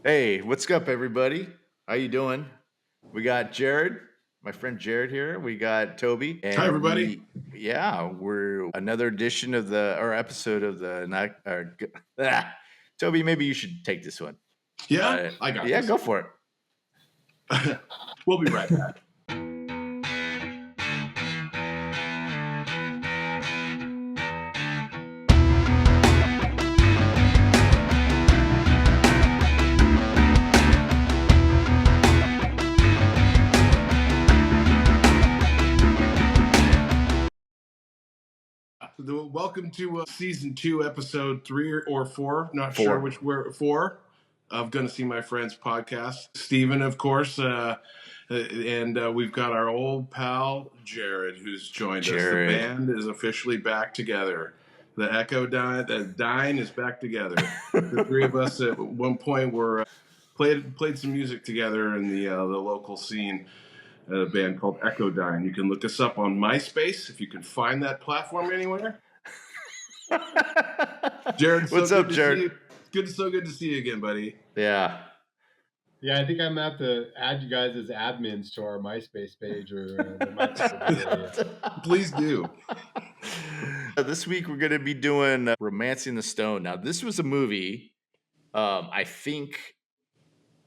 Hey, what's up, everybody? How you doing? We got Jared, my friend Jared here. We got Toby, Hi, and everybody. we're another edition of the or episode of the night. Toby, maybe you should take this one. Yeah, I got Yeah, this. go for We'll be right back. Welcome to season 2, episode 3 or 4. Not sure Four. which were 4 of Gonna See My Friends podcast. Steven, of course, and we've got our old pal Jared who's joined us. The Jared. band is officially back together. The Echo Dine is back together. The three of us at one point were played some music together in the local scene. A band called Echo Dine. You can look us up on MySpace if you can find that platform anywhere. Jared, What's up, Jared? So good to see you again, buddy. Yeah. Yeah, I think I'm gonna have to add you guys as admins to our MySpace page, or Please do. This week we're going to be doing Romancing the Stone. Now, this was a movie. I think.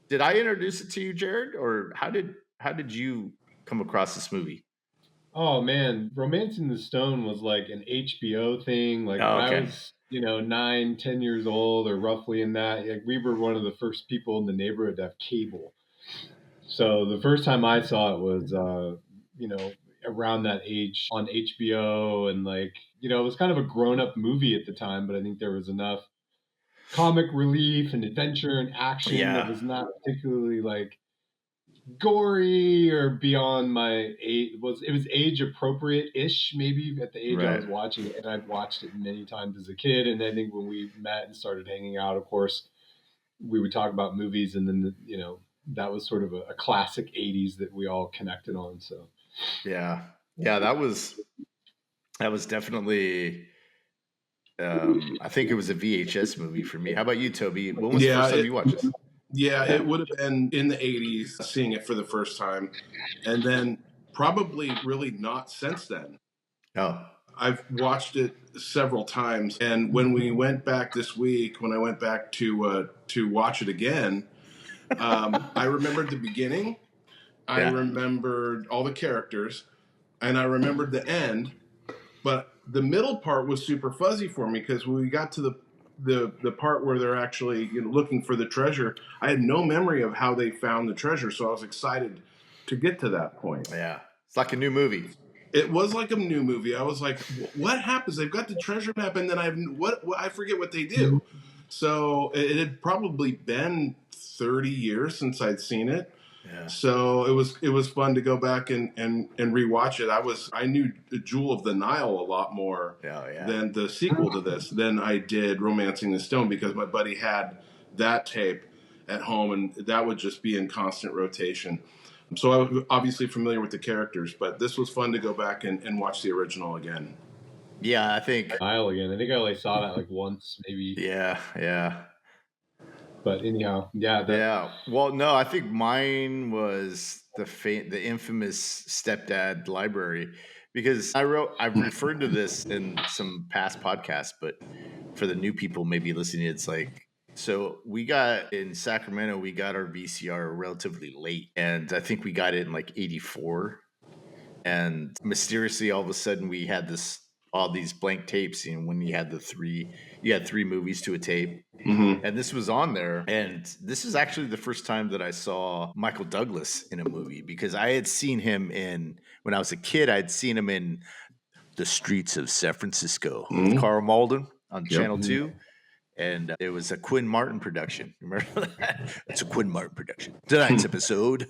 Did I introduce it to you, Jared, or how did you come across this movie? Oh man, Romancing the Stone was like an HBO thing. Like when I was, 9, 10 years old, or roughly in that. Like we were one of the first people in the neighborhood to have cable. So the first time I saw it was, around that age on HBO, and it was kind of a grown-up movie at the time, but I think there was enough comic relief and adventure and action that was not particularly like gory or beyond my age. It was age appropriate ish, maybe, at the age I was Right. watching it, and I've watched it many times as a kid. And I think when we met and started hanging out, of course, we would talk about movies, and then that was sort of a classic '80s that we all connected on. So Yeah. Yeah, that was definitely I think it was a VHS movie for me. How about you, Toby? When was the first time you watched this? Yeah, it would have been in the 80s seeing it for the first time, and then probably really not since then. Oh. I've watched it several times, and when we went back this week, when I went back to watch it again, I remembered the beginning. I remembered all the characters, and I remembered the end. But the middle part was super fuzzy for me because when we got to the part where they're actually looking for the treasure, I had no memory of how they found the treasure, so I was excited to get to that point. Yeah, it's like a new movie. It was like a new movie. I was like, "What happens? They've got the treasure map, and then I forget what they do." So it had probably been 30 years since I'd seen it. Yeah. So it was fun to go back and rewatch it. I knew Jewel of the Nile a lot more than the sequel to this than I did Romancing the Stone, because my buddy had that tape at home, and that would just be in constant rotation. So I was obviously familiar with the characters, but this was fun to go back and watch the original again. Yeah, I think Nile again. I think I only saw that like once, maybe. Yeah. But anyhow, yeah. Well, no, I think mine was the infamous Stepdad Library, because I've referred to this in some past podcasts, but for the new people maybe listening, it's like, so we got in Sacramento, we got our VCR relatively late, and I think we got it in like '84, and mysteriously all of a sudden we had all these blank tapes. When you had three movies to a tape, and this was on there. And this is actually the first time that I saw Michael Douglas in a movie, because I had seen him when I was a kid. I'd seen him in The Streets of San Francisco with Carl Malden on Channel 2. And it was a Quinn Martin production. Remember that? It's a Quinn Martin production. Tonight's episode,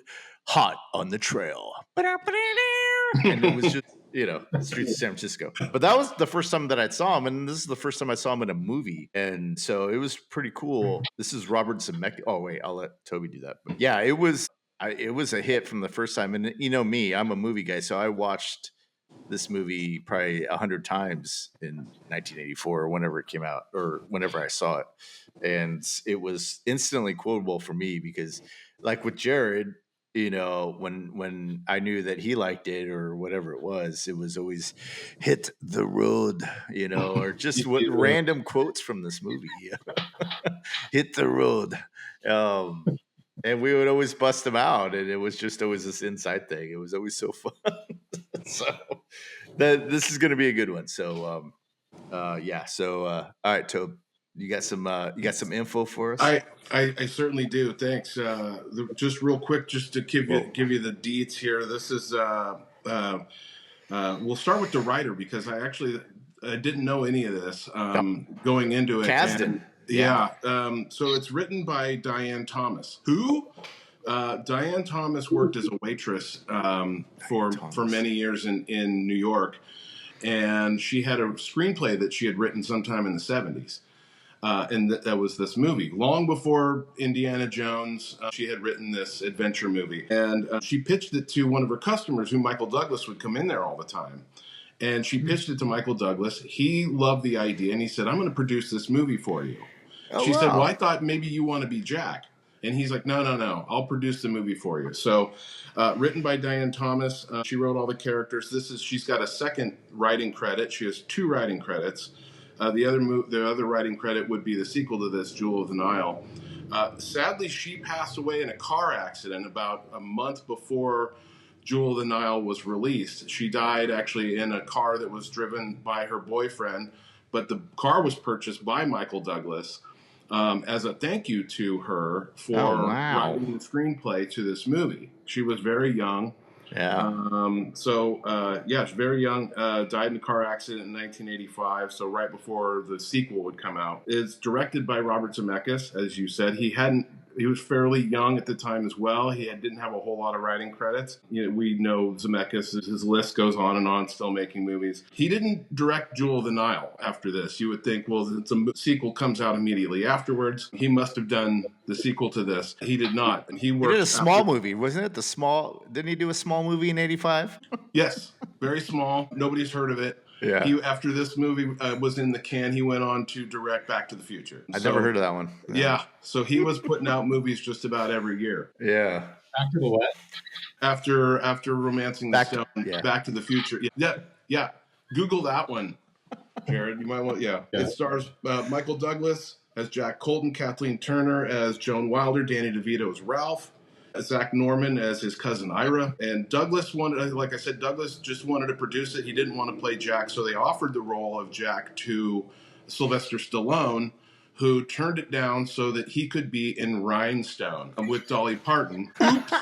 Hot on the Trail. And it was just, Streets of San Francisco. But that was the first time that I saw him, and this is the first time I saw him in a movie. And so it was pretty cool. This is Robert Zemeckis. Oh, wait, I'll let Toby do that. But yeah, it was a hit from the first time. And me, I'm a movie guy, so I watched this movie probably 100 times in 1984 or whenever it came out or whenever I saw it. And it was instantly quotable for me because, like with Jared, you know, when I knew that he liked it or whatever it was always hit the road, you know, or just what random quotes from this movie. Hit the road. And we would always bust them out, and it was just always this inside thing. It was always so fun. So this is going to be a good one. So yeah. So all right, Tobe, you got some info for us? I certainly do. Thanks. Just real quick, just to give you the deets here. This is we'll start with the writer because I didn't know any of this going into it. Kasdan. So it's written by Diane Thomas. Who? Diane Thomas worked as a waitress for many years in New York, and she had a screenplay that she had written sometime in the 70s. And that was this movie. Long before Indiana Jones, she had written this adventure movie. And she pitched it to one of her customers, who Michael Douglas would come in there all the time. And she pitched it to Michael Douglas. He loved the idea, and he said, I'm going to produce this movie for you. She said, well, I thought maybe you want to be Jack. And he's like, no, I'll produce the movie for you. So written by Diane Thomas. She wrote all the characters. She's got a second writing credit. She has 2 writing credits. The other writing credit would be the sequel to this, Jewel of the Nile. Sadly, she passed away in a car accident about a month before Jewel of the Nile was released. She died actually in a car that was driven by her boyfriend, but the car was purchased by Michael Douglas as a thank you to her for writing the screenplay to this movie. She was very young. Yeah. She's very young. Died in a car accident in 1985. So right before the sequel would come out. It's directed by Robert Zemeckis, as you said. He was fairly young at the time as well. He didn't have a whole lot of writing credits. You know, we know Zemeckis, his list goes on and on, still making movies. He didn't direct Jewel of the Nile after this. You would think, well, the sequel comes out immediately afterwards. He must have done the sequel to this. He did not. And he did a small movie, wasn't it? Didn't he do a small movie in 85? Yes, very small. Nobody's heard of it. Yeah. After this movie was in the can, he went on to direct Back to the Future. I've never heard of that one. No. Yeah. So he was putting out movies just about every year. Yeah. After the what? After Romancing the Stone, Back to the Future. Yeah. Google that one, Jared. You might want. Yeah. It stars Michael Douglas as Jack Colton, Kathleen Turner as Joan Wilder, Danny DeVito as Ralph, Zach Norman as his cousin Ira. And Douglas Douglas just wanted to produce it. He didn't want to play Jack, so they offered the role of Jack to Sylvester Stallone, who turned it down so that he could be in Rhinestone with Dolly Parton. Oops.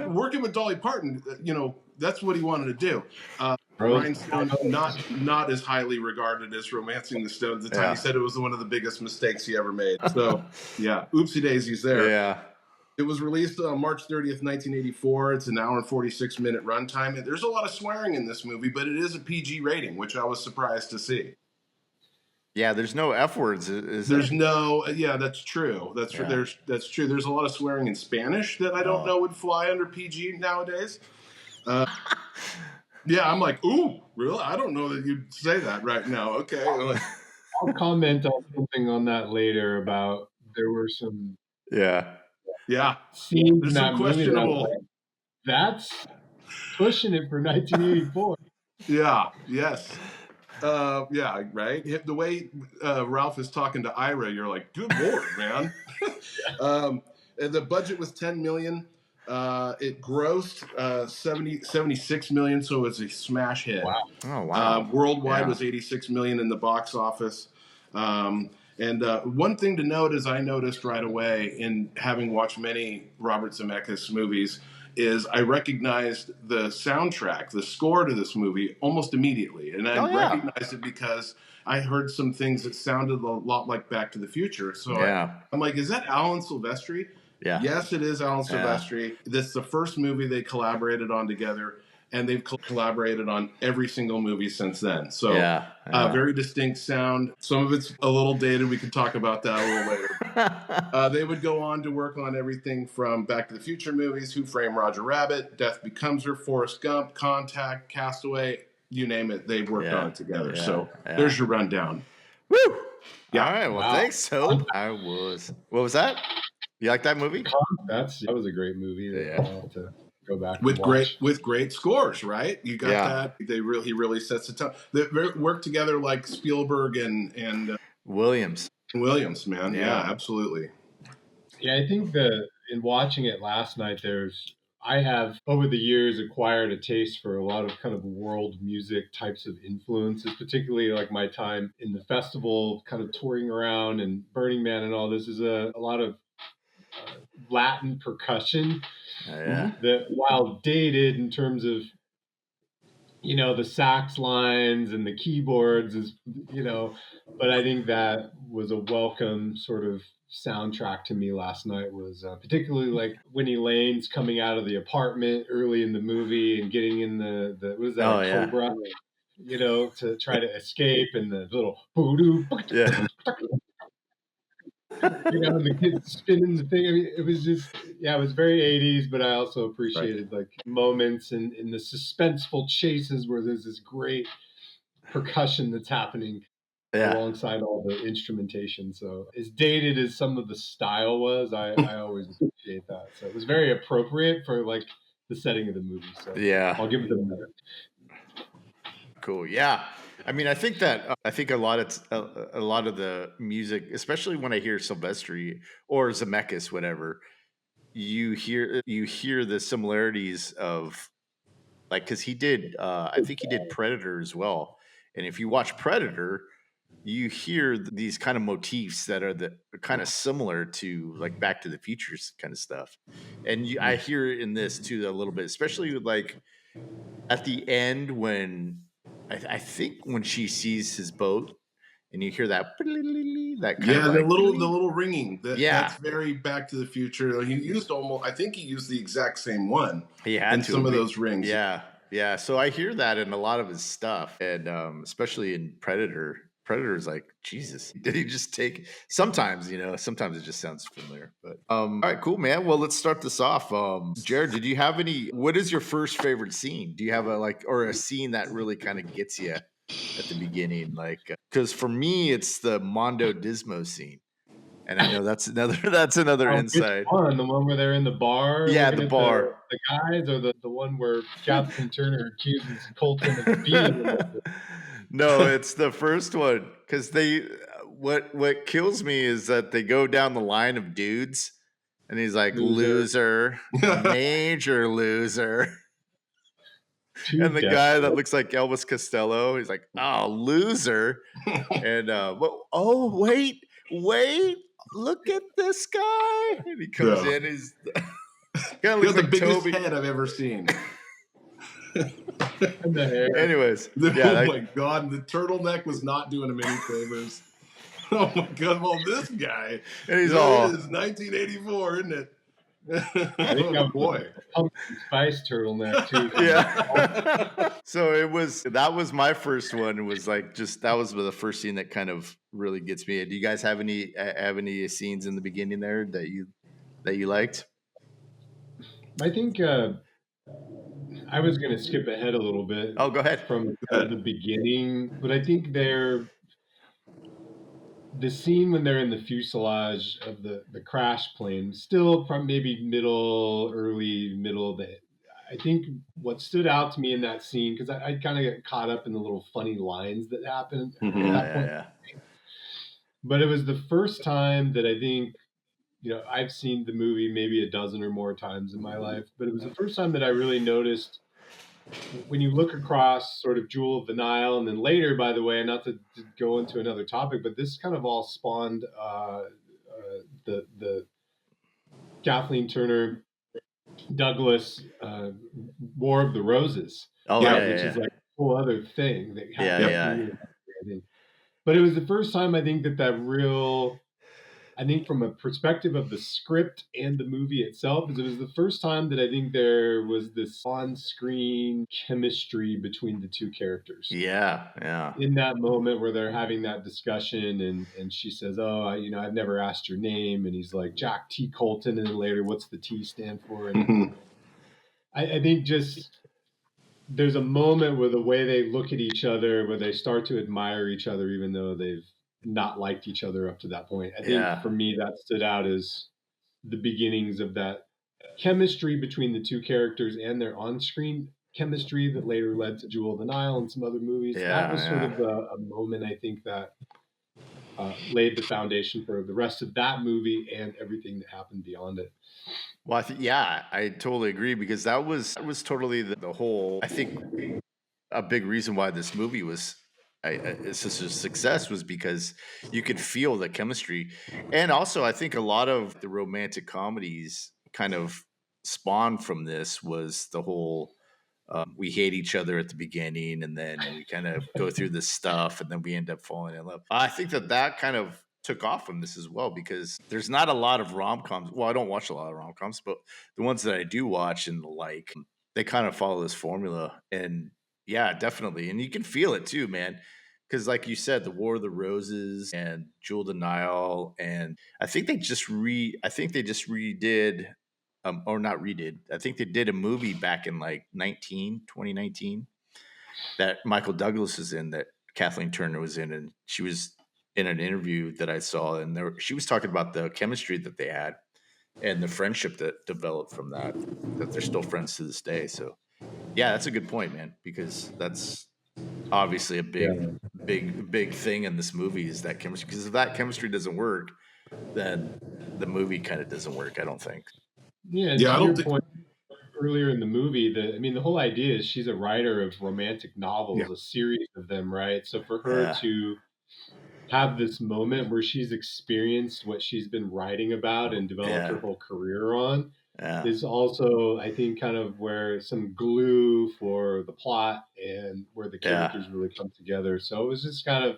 Working with Dolly Parton, that's what he wanted to do. Rhinestone, not as highly regarded as Romancing the Stone at the time. He said it was one of the biggest mistakes he ever made. So, oopsie daisies there. Yeah. It was released on March 30th, 1984. It's an hour and 46-minute runtime. There's a lot of swearing in this movie, but it is a PG rating, which I was surprised to see. Yeah, there's no F words. There's no. Yeah, that's true. That's true. There's a lot of swearing in Spanish that I don't know would fly under PG nowadays. Yeah, I'm like, ooh, really? I don't know that you'd say that right now. Okay. I'll comment on something on that later about there were some scenes There's in that some questionable. Movie that's pushing it for 1984. Yes. Right? The way Ralph is talking to Ira, you're like, good Lord, man. And the budget was $10 million. It grossed 76 million, so it's a smash hit. Wow. Oh, wow. Worldwide was 86 million in the box office. And one thing to note, as I noticed right away in having watched many Robert Zemeckis movies, is I recognized the soundtrack, the score to this movie almost immediately. And I recognized it because I heard some things that sounded a lot like Back to the Future. So I'm like, is that Alan Silvestri? Yeah. Yes, it is Alan Silvestri. This is the first movie they collaborated on together, and they've collaborated on every single movie since then. So very distinct sound. Some of it's a little dated. We can talk about that a little later. They would go on to work on everything from Back to the Future movies, Who Framed Roger Rabbit, Death Becomes Her, Forrest Gump, Contact, Castaway, you name it, they worked on it together. So there's your rundown. Woo! Yeah. All right. Well, thanks, Hope. What was that? You like that movie? That was a great movie. I'll have to go back with and watch. with great scores, right? You got that. He really sets the tone. They work together like Spielberg and Williams, man. Yeah, absolutely. Yeah, I think in watching it last night, I have over the years acquired a taste for a lot of kind of world music types of influences, particularly like my time in the festival, kind of touring around and Burning Man and all this is a lot of Latin percussion that, while dated in terms of, the sax lines and the keyboards is, but I think that was a welcome sort of soundtrack to me last night. Was particularly like Winnie Lane's coming out of the apartment early in the movie and getting in the what is that, Cobra, to try to escape, and the little and the kids spinning the thing. I mean, it was just, it was very 80s, but I also appreciated like moments in the suspenseful chases where there's this great percussion that's happening alongside all the instrumentation. So as dated as some of the style was, I always appreciate that. So it was very appropriate for like the setting of the movie. So I'll give it a minute. Cool. Yeah. I mean, I think that a lot of the music, especially when I hear Silvestri or Zemeckis, whatever, you hear the similarities of, like, because he did, I think he did Predator as well. And if you watch Predator, you hear these kind of motifs that are kind of similar to like Back to the Future kind of stuff. And I hear it in this too a little bit, especially like at the end when I think when she sees his boat and you hear that kind of the little ringing. That's very Back to the Future. He used I think he used the exact same one. He had in some of those rings. Yeah. So I hear that in a lot of his stuff, and especially in Predator. Predator's like, Jesus, did he just take? Sometimes it just sounds familiar. But all right, cool, man. Well, let's start this off. Jared, did you have any? What is your first favorite scene? Do you have a scene that really kind of gets you at the beginning? Like, because for me, it's the Mondo Dismo scene. And I know that's another insight. Which one? The one where they're in the bar? Yeah, the bar. The guys, or the one where Kathleen Turner accuses Colton of being. No, it's the first one, because what kills me is that they go down the line of dudes, and he's like, loser, major loser. And the guy that looks like Elvis Costello, he's like, oh, loser. And wait, look at this guy. And he comes in, he's kind of looks like the biggest Toby. Head I've ever seen. Anyways, oh my God, the turtleneck was not doing him any favors. Oh my God, well, this guy, and he's it is 1984, isn't it? I think boy, pumpkin spice turtleneck too. Yeah. So that was my first one. It was like that was the first scene that kind of really gets me. Do you guys have any scenes in the beginning there that you liked? I think I was going to skip ahead a little bit. Oh, go ahead. From the beginning, but I think the scene when they're in the fuselage of the crash plane, still from maybe early middle of the. I think what stood out to me in that scene, because I kind of get caught up in the little funny lines that happened at that point. Yeah. But it was the first time that I think, I've seen the movie maybe a dozen or more times in my life, but it was the first time that I really noticed, when you look across sort of Jewel of the Nile, and then later, by the way, not to go into another topic, but this kind of all spawned the Kathleen Turner Douglas War of the Roses, which is like a whole other thing that happened. But it was the first time I think that real I think from a perspective of the script and the movie itself, is it was the first time that I think there was this on-screen chemistry between the two characters. Yeah. In that moment where they're having that discussion, and she says, "Oh, I've never asked your name," and he's like, "Jack T. Colton," and then later, "What's the T stand for?" And I think just there's a moment where the way they look at each other, where they start to admire each other, even though they've not liked each other up to that point. I think for me that stood out as the beginnings of that chemistry between the two characters and their on-screen chemistry that later led to Jewel of the Nile and some other movies. That was sort of a moment, I think, that laid the foundation for the rest of that movie and everything that happened beyond it. Well, I totally agree, because that was totally the whole. I think a big reason why this movie was such a success was because you could feel the chemistry, and also I think a lot of the romantic comedies kind of spawned from this was the whole. We hate each other at the beginning, and then we kind of go through this stuff, and then we end up falling in love. I think that kind of took off from this as well, because there's not a lot of rom-coms. Well, I don't watch a lot of rom-coms, but the ones that I do watch and like, they kind of follow this formula. And yeah, definitely. And you can feel it too, man. Because like you said, the War of the Roses and Jewel of the Nile, and I think they just redid, or not redid. I think they did a movie back in like 2019 that Michael Douglas is in, that Kathleen Turner was in, and she was in an interview that I saw, and she was talking about the chemistry that they had and the friendship that developed from that they're still friends to this day. So yeah, that's a good point, man, because that's obviously a big thing in this movie, is that chemistry. Because if that chemistry doesn't work, then the movie kind of doesn't work, I don't think. Yeah, and to your point earlier in the movie, the whole idea is she's a writer of romantic novels, a series of them, right? So for her to have this moment where she's experienced what she's been writing about and developed her whole career on is also, I think, kind of where some glue for the plot and where the characters really come together. So it was just kind of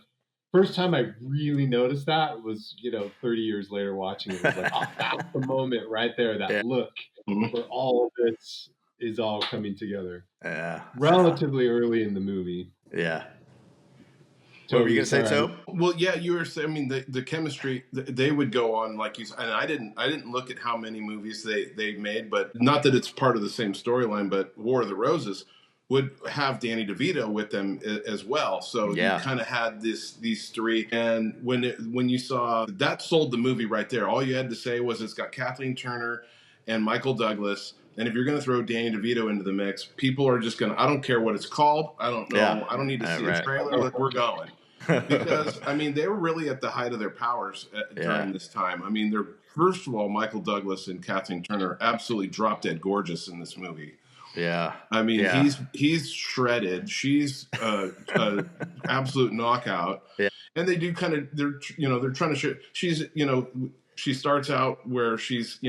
first time I really noticed that was 30 years later watching it. It was like, oh, that's the moment right there, that look where all of this is all coming together. Relatively early in the movie. What were you gonna say, Tobe? Well, yeah, you were saying. I mean, the chemistry. They would go on, like you said, and I didn't look at how many movies they made, but not that it's part of the same storyline. But War of the Roses would have Danny DeVito with them as well. So you kind of had these three, and when you saw that, sold the movie right there. All you had to say was it's got Kathleen Turner and Michael Douglas. And if you're going to throw Danny DeVito into the mix, people are just going to, I don't care what it's called. I don't know. Yeah. I don't need to see a trailer. We're going. Because, I mean, they were really at the height of their powers during this time. I mean, first of all, Michael Douglas and Kathleen Turner absolutely drop dead gorgeous in this movie. Yeah. I mean, he's shredded. She's a absolute knockout. Yeah. And they do kind of, they're trying to show, she's, she starts out where she's,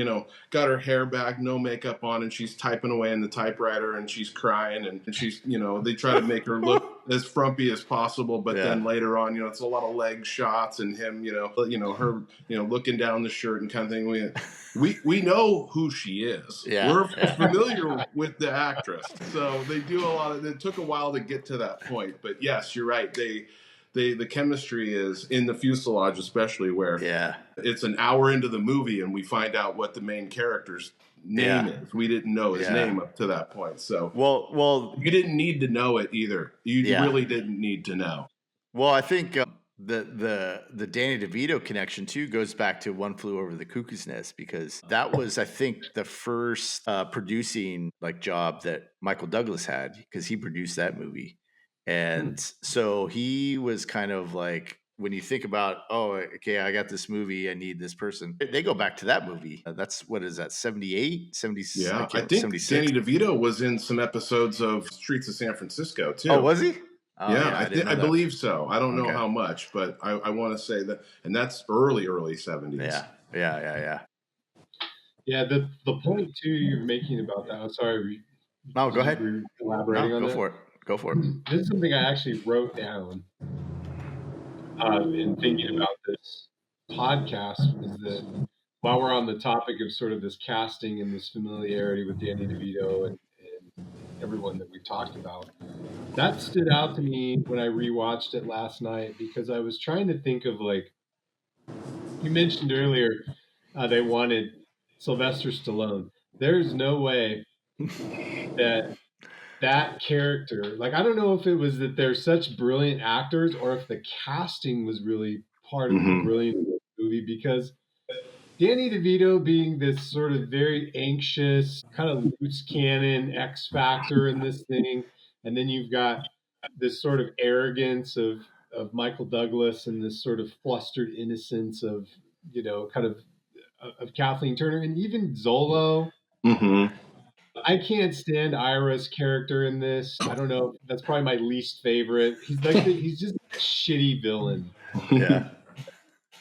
got her hair back, no makeup on, and she's typing away in the typewriter, and she's crying, and she's, they try to make her look as frumpy as possible, but then later on, it's a lot of leg shots and him, her, looking down the shirt and kind of thing. We know who she is. Yeah. We're familiar with the actress, so they do a lot of. It took a while to get to that point, but yes, you're right. The chemistry is in the fuselage, especially where it's an hour into the movie and we find out what the main character's name is. We didn't know his name up to that point. So well, you didn't need to know it either. You really didn't need to know. Well, I think the Danny DeVito connection too goes back to One Flew Over the Cuckoo's Nest, because that was, I think, the first producing job that Michael Douglas had, because he produced that movie. And so he was kind of like, when you think about, oh, okay, I got this movie, I need this person. They go back to that movie. That's, what is that, 78, 76? Yeah, I think 76. Danny DeVito was in some episodes of Streets of San Francisco, too. Oh, was he? Oh, yeah, I believe so. I don't know how much, but I want to say that, and that's early 70s. Yeah. Yeah, the point, too, you're making about that, I'm sorry. No, go ahead. Elaborating on that. Go for it. This is something I actually wrote down in thinking about this. podcast was that while we're on the topic of sort of this casting and this familiarity with Danny DeVito and everyone that we've talked about, that stood out to me when I rewatched it last night, because I was trying to think of, like, you mentioned earlier, they wanted Sylvester Stallone. There's no way that character, like, I don't know if it was that they're such brilliant actors or if the casting was really part of the brilliance of the movie, because Danny DeVito being this sort of very anxious, kind of loose cannon X factor in this thing, and then you've got this sort of arrogance of Michael Douglas and this sort of flustered innocence of, kind of Kathleen Turner, and even Zolo. I can't stand Ira's character in this. I don't know. That's probably my least favorite. He's just a shitty villain. Yeah.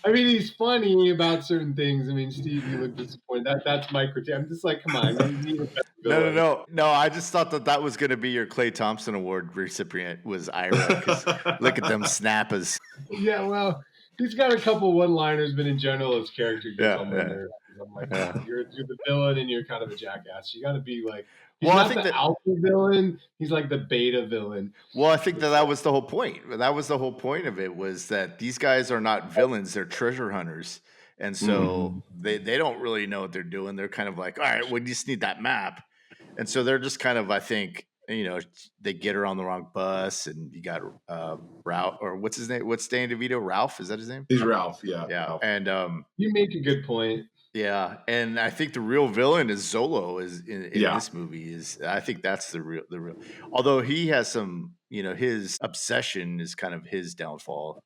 I mean, he's funny about certain things. I mean, Steve, you look disappointed. That's my critique. I'm just like, come on, you need a better villain. No. I just thought that was going to be your Clay Thompson Award recipient was Ira, because look at them snappers. Yeah, well, he's got a couple one-liners, but in general, his character gets on my nerves. I'm like, you're the villain, and you're kind of a jackass. You got to be like, he's not the alpha villain. He's like the beta villain. Well, I think that was the whole point. That was the whole point of it, was that these guys are not villains; they're treasure hunters, and so they don't really know what they're doing. They're kind of like, all right, we just need that map, and so they're just kind of, I think, they get her on the wrong bus, and you got Ralph, or what's his name? What's Danny DeVito? Ralph, is that his name? He's Ralph, yeah. Ralph. And you make a good point. Yeah, and I think the real villain is Zolo. Is in this movie. I think that's the real. Although he has some, his obsession is kind of his downfall.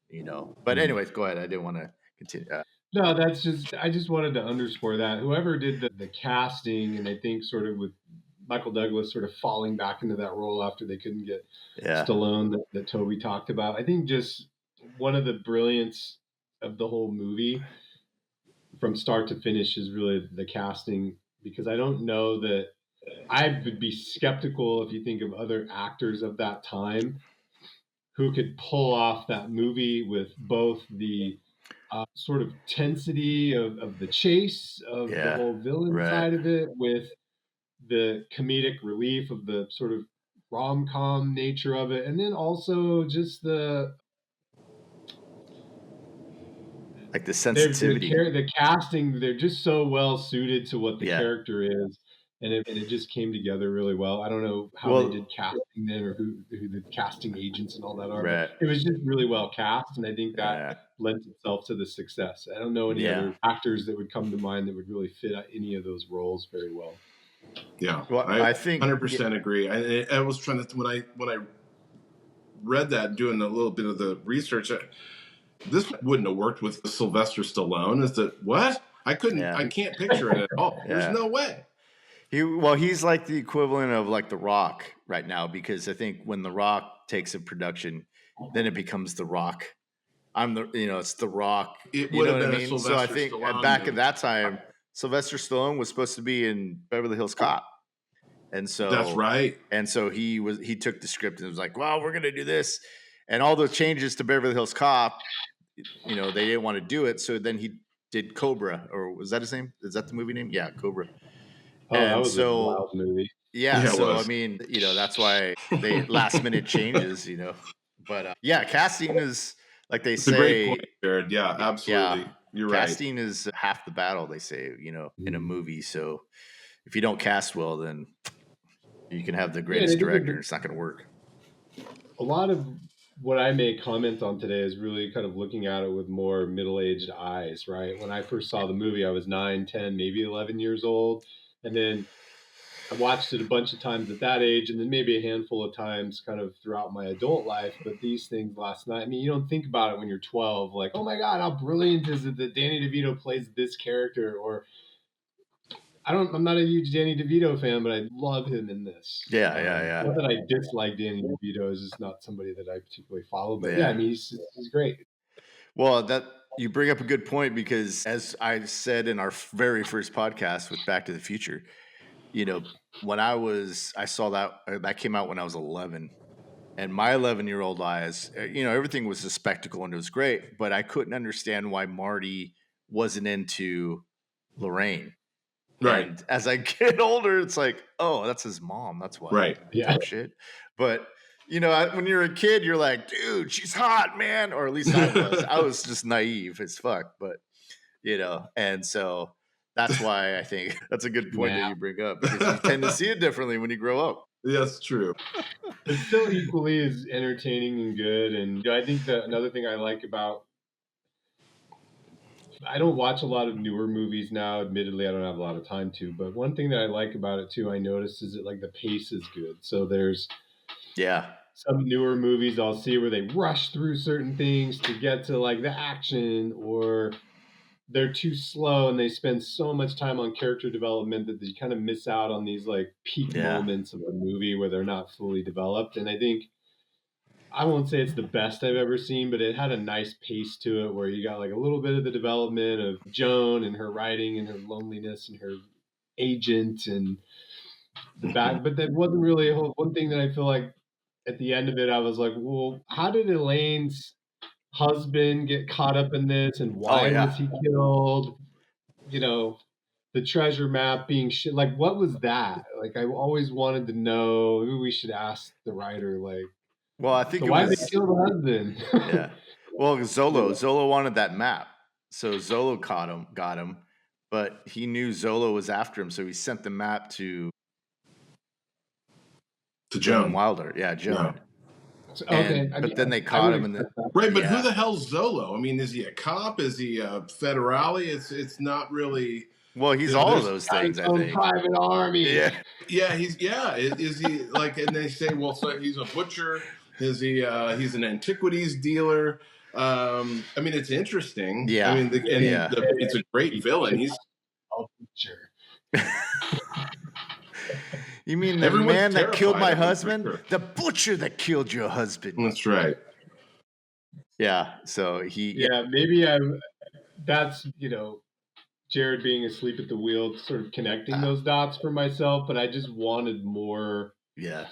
But anyways, go ahead. I didn't want to continue. No, I just wanted to underscore that whoever did the casting, and I think sort of with Michael Douglas sort of falling back into that role after they couldn't get Stallone that Toby talked about. I think just one of the brilliance of the whole movie from start to finish is really the casting, because I don't know that I would be skeptical if you think of other actors of that time who could pull off that movie with both the sort of tensity of the chase of the whole villain side of it, with the comedic relief of the sort of rom-com nature of it, and then also just the sensitivity, the casting. They're just so well suited to what the character is, and it just came together really well. I don't know how they did casting then, or who the casting agents and all that are. But it was just really well cast, and I think that lent itself to the success. I don't know any other actors that would come to mind that would really fit any of those roles very well. Yeah, well, I think 100% agree. I was trying to, when I read that, doing a little bit of the research, this wouldn't have worked with Sylvester Stallone. Is that what? I can't picture it at all. There's no way. He's like the equivalent of like The Rock right now, because I think when The Rock takes a production, then it becomes The Rock. It's The Rock. It would have been a so I think Stallone back movie. at that time, Sylvester Stallone was supposed to be in Beverly Hills Cop. And so that's right. And so he took the script and was like, well, we're going to do this. And all the changes to Beverly Hills Cop, they didn't want to do it. So then he did Cobra, or was that his name? Is that the movie name? Yeah, Cobra. Oh, and that was a wild movie. Yeah, so I mean, that's why they last minute changes, But casting is, like they say. A great point, Jared. Yeah, absolutely. Yeah, you're casting is half the battle, they say, in a movie. So if you don't cast well, then you can have the greatest director. It's not going to work. A lot of what I may comment on today is really kind of looking at it with more middle-aged eyes, right? When I first saw the movie, I was 9, 10, maybe 11 years old. And then I watched it a bunch of times at that age, and then maybe a handful of times kind of throughout my adult life. But these things last night, I mean, you don't think about it when you're 12, like, oh my God, how brilliant is it that Danny DeVito plays this character? Or I'm not a huge Danny DeVito fan, but I love him in this. Yeah. Not that I dislike Danny DeVito, is just not somebody that I particularly follow. But I mean, he's great. Well, that you bring up a good point, because as I said in our very first podcast with Back to the Future, when I saw that came out when I was 11, And my 11-year-old eyes, everything was a spectacle and it was great, but I couldn't understand why Marty wasn't into Lorraine. Right. And as I get older, it's like, oh, that's his mom. That's why. Right. Yeah. Shit. But when you're a kid, you're like, dude, she's hot, man. Or at least I was. I was just naive as fuck. But and so that's why I think that's a good point that you bring up, because you tend to see it differently when you grow up. That's true. It's still equally as entertaining and good. And I think that another thing I like about, I don't watch a lot of newer movies now. Admittedly, I don't have a lot of time to. But one thing that I like about it too, I noticed, is that like the pace is good. So there's some newer movies I'll see where they rush through certain things to get to like the action, or they're too slow and they spend so much time on character development that they kind of miss out on these like peak moments of the movie where they're not fully developed. And I think, I won't say it's the best I've ever seen, but it had a nice pace to it where you got like a little bit of the development of Joan and her writing and her loneliness and her agent and the back. But that wasn't really one thing that I feel like at the end of it, I was like, well, how did Elaine's husband get caught up in this, and why was he killed? The treasure map being shit. Like, what was that? Like, I always wanted to know. Maybe we should ask the writer, like, well, I think why did they kill the husband? Yeah. Well, Zolo wanted that map, so Zolo got him, but he knew Zolo was after him, so he sent the map to Joan Wilder. Yeah, Joan. Yeah. Okay, but then they caught him, and right. But who the hell's Zolo? I mean, is he a cop? Is he a federale? It's not really. Well, he's all of those things. I think private army. Yeah. Is he like? And they say, well, so he's a butcher. Is he? He's an antiquities dealer. I mean, it's interesting. Yeah. I mean, it's a great villain. He's a butcher. You mean the man that killed my husband? The butcher that killed your husband. That's right. Yeah. So he. Yeah, maybe that's Jared being asleep at the wheel, sort of connecting those dots for myself. But I just wanted more. Yeah.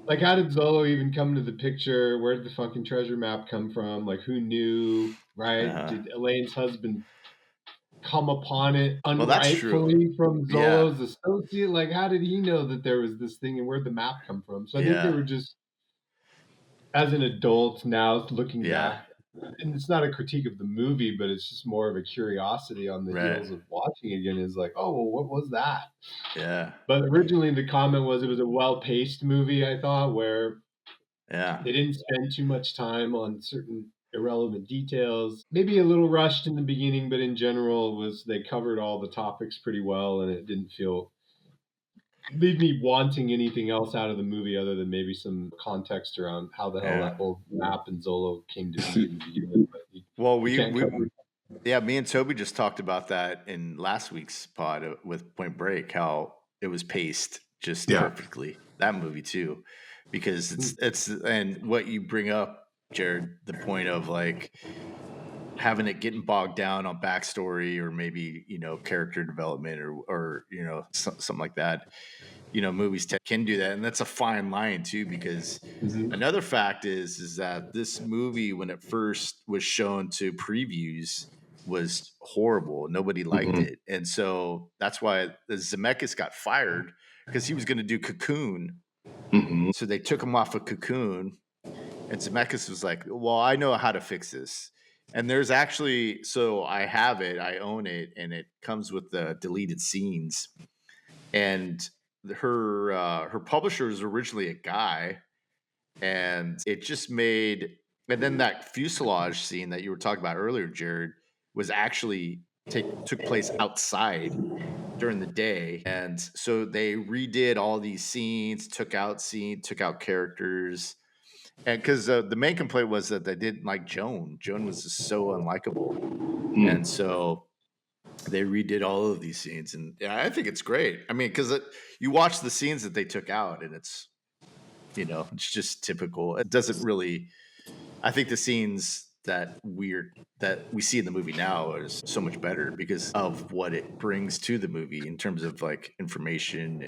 Like, how did Zolo even come to the picture? Where did the fucking treasure map come from? Like, who knew? Right? Did Elaine's husband come upon it unrightfully from Zolo's associate? Like, how did he know that there was this thing, and where'd the map come from? So I think they were just, as an adult now looking back, and it's not a critique of the movie, but it's just more of a curiosity on the heels of watching again, is like, oh, well, what was that? Yeah. But originally the comment was it was a well-paced movie, I thought, where they didn't spend too much time on certain irrelevant details. Maybe a little rushed in the beginning, but in general they covered all the topics pretty well, and it didn't leave me wanting anything else out of the movie other than maybe some context around how the hell that whole map and Zolo came to be in the beginning. Well, me and Toby just talked about that in last week's pod with Point Break, how it was paced just perfectly. That movie too, because it's and what you bring up, Jared, the point of like having it getting bogged down on backstory or maybe character development or something like that. Movies can do that, and that's a fine line too, because another fact is that this movie, when it first was shown to previews, was horrible. Nobody liked it, and so that's why Zemeckis got fired, because he was going to do Cocoon. So they took him off of Cocoon, and Zemeckis was like, well, I know how to fix this. And there's actually, so I have it, I own it, and it comes with the deleted scenes. And her publisher was originally a guy, and it just made, and then that fuselage scene that you were talking about earlier, Jared, was actually took place outside during the day. And so they redid all these scenes, took out characters. And because the main complaint was that they didn't like Joan. Joan was just so unlikable. And so they redid all of these scenes. And I think it's great. I mean, because you watch the scenes that they took out, and it's, it's just typical. It doesn't really, I think the scenes that we see in the movie now is so much better because of what it brings to the movie in terms of like information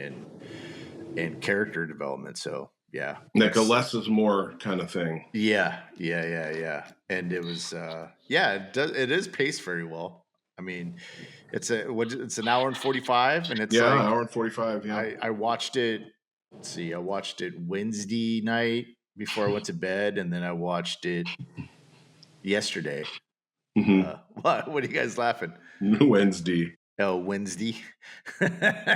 and character development. So Yeah. Like a less is more kind of thing. Yeah. And it was it is paced very well. I mean, it's an hour and 45, and it's like hour and 45. Yeah. I watched it. Let's see, I watched it Wednesday night before I went to bed, and then I watched it yesterday. Mm-hmm. What are you guys laughing? Wednesday. Oh, Wednesday. You After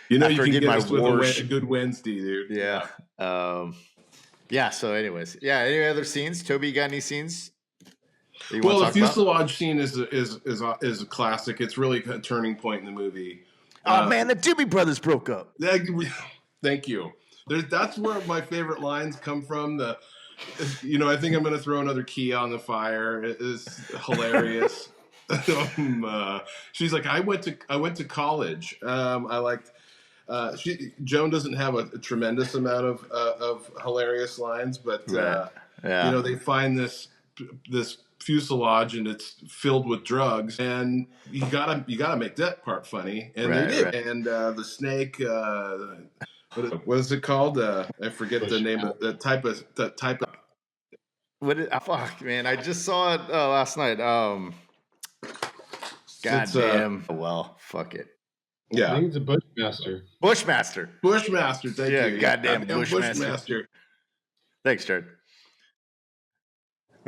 can I did get my us with a good Wednesday, dude. Yeah. So anyways, any other scenes? Toby, you got any scenes? Well, the fuselage scene is a classic. It's really a turning point in the movie. Oh man, the Doobie Brothers broke up. Thank you. That's where my favorite lines come from. I think I'm going to throw another key on the fire. It is hilarious. She's like, I went to college. I liked. Joan doesn't have a tremendous amount of hilarious lines, but they find this fuselage and it's filled with drugs, and you gotta make that part funny, and they did. Right. And the snake, what is it called? I forget the name of the type of. Fuck, man! I just saw it last night. God damn. Well, fuck it. Yeah, I think it's a Bushmaster. Bushmaster. Thank you. Yeah, goddamn Bushmaster. Thanks, Jared.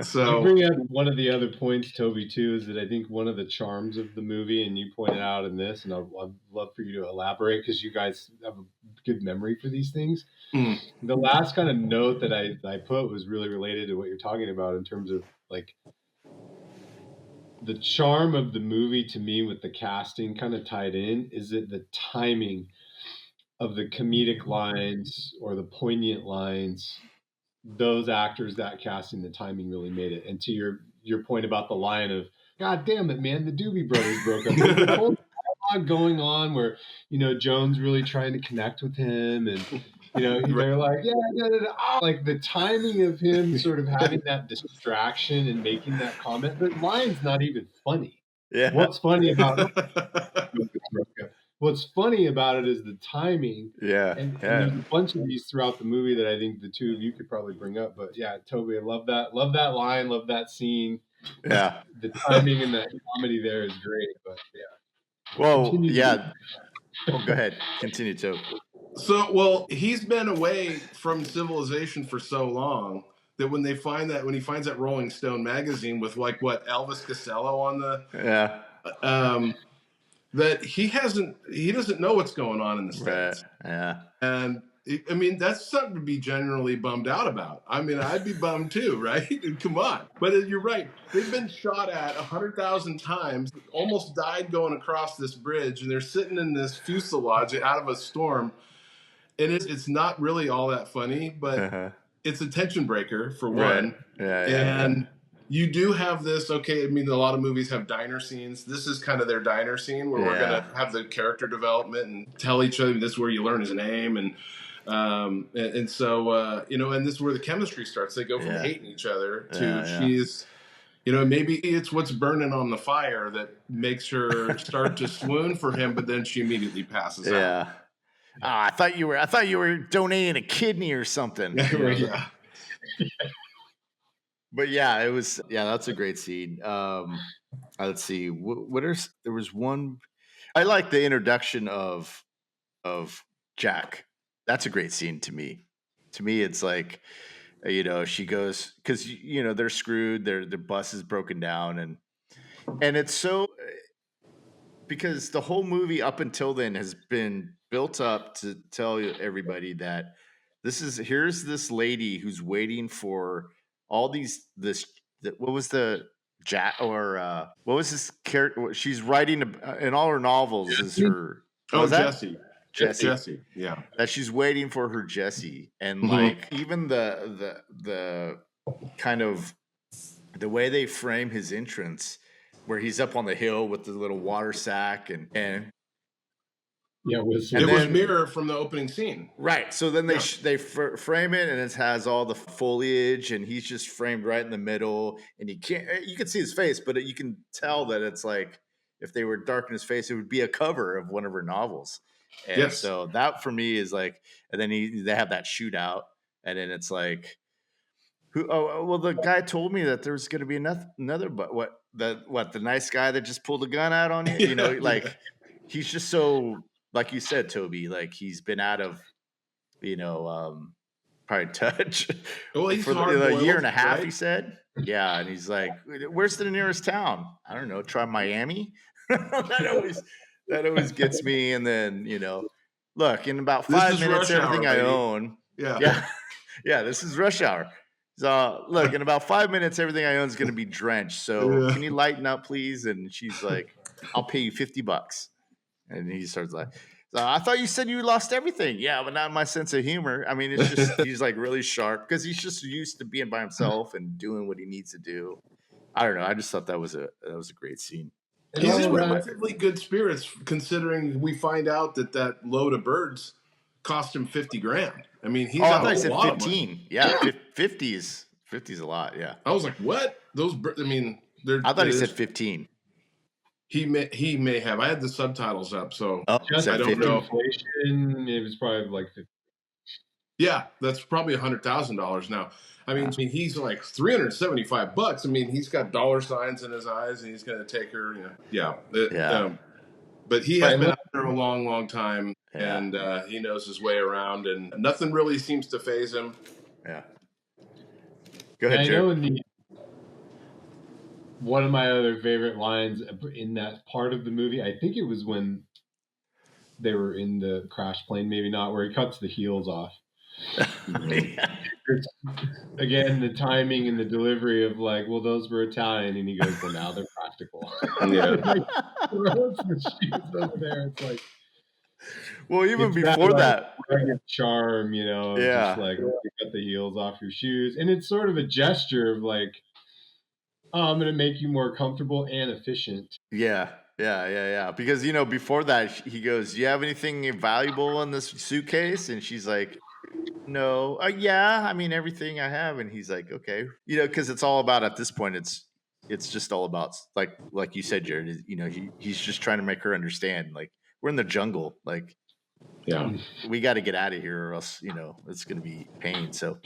So you bring up one of the other points, Toby, too, is that I think one of the charms of the movie, and you pointed out in this, and I'd love for you to elaborate because you guys have a good memory for these things. The last kind of note that I put was really related to what you're talking about in terms of like the charm of the movie to me with the casting kind of tied in is that the timing of the comedic lines or the poignant lines, those actors, that casting, the timing really made it. And to your point about the line of, God damn it, man, the Doobie Brothers broke up. There's a whole dialogue going on where, Joan's really trying to connect with him, and they're like, like the timing of him sort of having that distraction and making that comment. The line's not even funny. Yeah. What's funny about What's funny about it is the timing. Yeah. And there's a bunch of these throughout the movie that I think the two of you could probably bring up. But yeah, Toby, I love that line, love that scene. Yeah. The timing and that comedy there is great. But yeah. Well, yeah. Oh, go ahead. Continue, Toby. So, he's been away from civilization for so long that when he finds that Rolling Stone magazine with Elvis Costello on the that he doesn't know what's going on in the States. Yeah. And I mean, that's something to be generally bummed out about. I mean, I'd be bummed too, right? Come on. But you're right. They've been shot at 100,000 times, almost died going across this bridge, and they're sitting in this fuselage out of a storm. And it's not really all that funny, but it's a tension breaker for one. And you do have this, I mean, a lot of movies have diner scenes. This is kind of their diner scene where we're going to have the character development and tell each other this is where you learn his name. And so, and this is where the chemistry starts. They go from hating each other to she's, maybe it's what's burning on the fire that makes her start to swoon for him, but then she immediately passes out. I thought you were donating a kidney or something. Yeah. But it was that's a great scene. Let's see, there was one. I like the introduction of Jack. That's a great scene to me. To me, it's like, she goes because they're screwed. Their bus is broken down, and it's so because the whole movie up until then has been built up to tell everybody that here's this lady who's waiting for all what was the Jack or what was this character? She's writing in all her novels is her. Jesse. Jesse. Yeah. That she's waiting for her Jesse, and like even the kind of the way they frame his entrance, where he's up on the hill with the little water sack and it was mirror from the opening scene, right? So then they frame it, and it has all the foliage, and he's just framed right in the middle, and you can see his face, but you can tell that it's like if they were darkening his face, it would be a cover of one of her novels. And so that for me is like, and then they have that shootout, and then it's like, the guy told me that there was going to be another, but the nice guy that just pulled a gun out on you, you know, like he's just so, like you said, Toby, like he's been out of, probably touch for a year and a half, right? He said. Yeah. And he's like, where's the nearest town? I don't know. Try Miami. that always gets me. And then, look, in about 5 minutes, everything I own. Yeah. Yeah. This is rush hour. So look, in about 5 minutes, everything I own is going to be drenched. So can you lighten up, please? And she's like, I'll pay you $50. And he starts like, so I thought you said you lost everything. Yeah, but not my sense of humor. I mean, it's just, he's like really sharp because he's just used to being by himself and doing what he needs to do. I don't know. I just thought that was a great scene. He's in relatively good spirits considering we find out that load of birds cost him $50,000. I mean, he's I thought he said 15. Yeah, 50 is a lot. Yeah. I was like, what? Those birds? I mean, I thought he said 15. He may have. I had the subtitles up, so I don't know. Inflation, it was probably like 50. Yeah, that's probably $100,000 now. I mean, he's like $375. I mean, he's got dollar signs in his eyes, and he's going to take her. But he has been out there a long, long time, and he knows his way around, and nothing really seems to faze him. Yeah. Go ahead, Jared. One of my other favorite lines in that part of the movie, I think it was when they were in the crash plane, maybe not, where he cuts the heels off. Again, the timing and the delivery of like, well, those were Italian, and he goes, well, now they're practical. Yeah. Throws the shoes over there. It's like, well, even before that, charm, just like you cut the heels off your shoes, and it's sort of a gesture of like, oh, I'm going to make you more comfortable and efficient. Yeah. Because, before that, he goes, do you have anything valuable in this suitcase? And she's like, no. Yeah, I mean, everything I have. And he's like, okay. Because it's all about, at this point, it's just all about, like you said, Jared, he's just trying to make her understand, like, we're in the jungle. Like, we got to get out of here or else, it's going to be pain. So,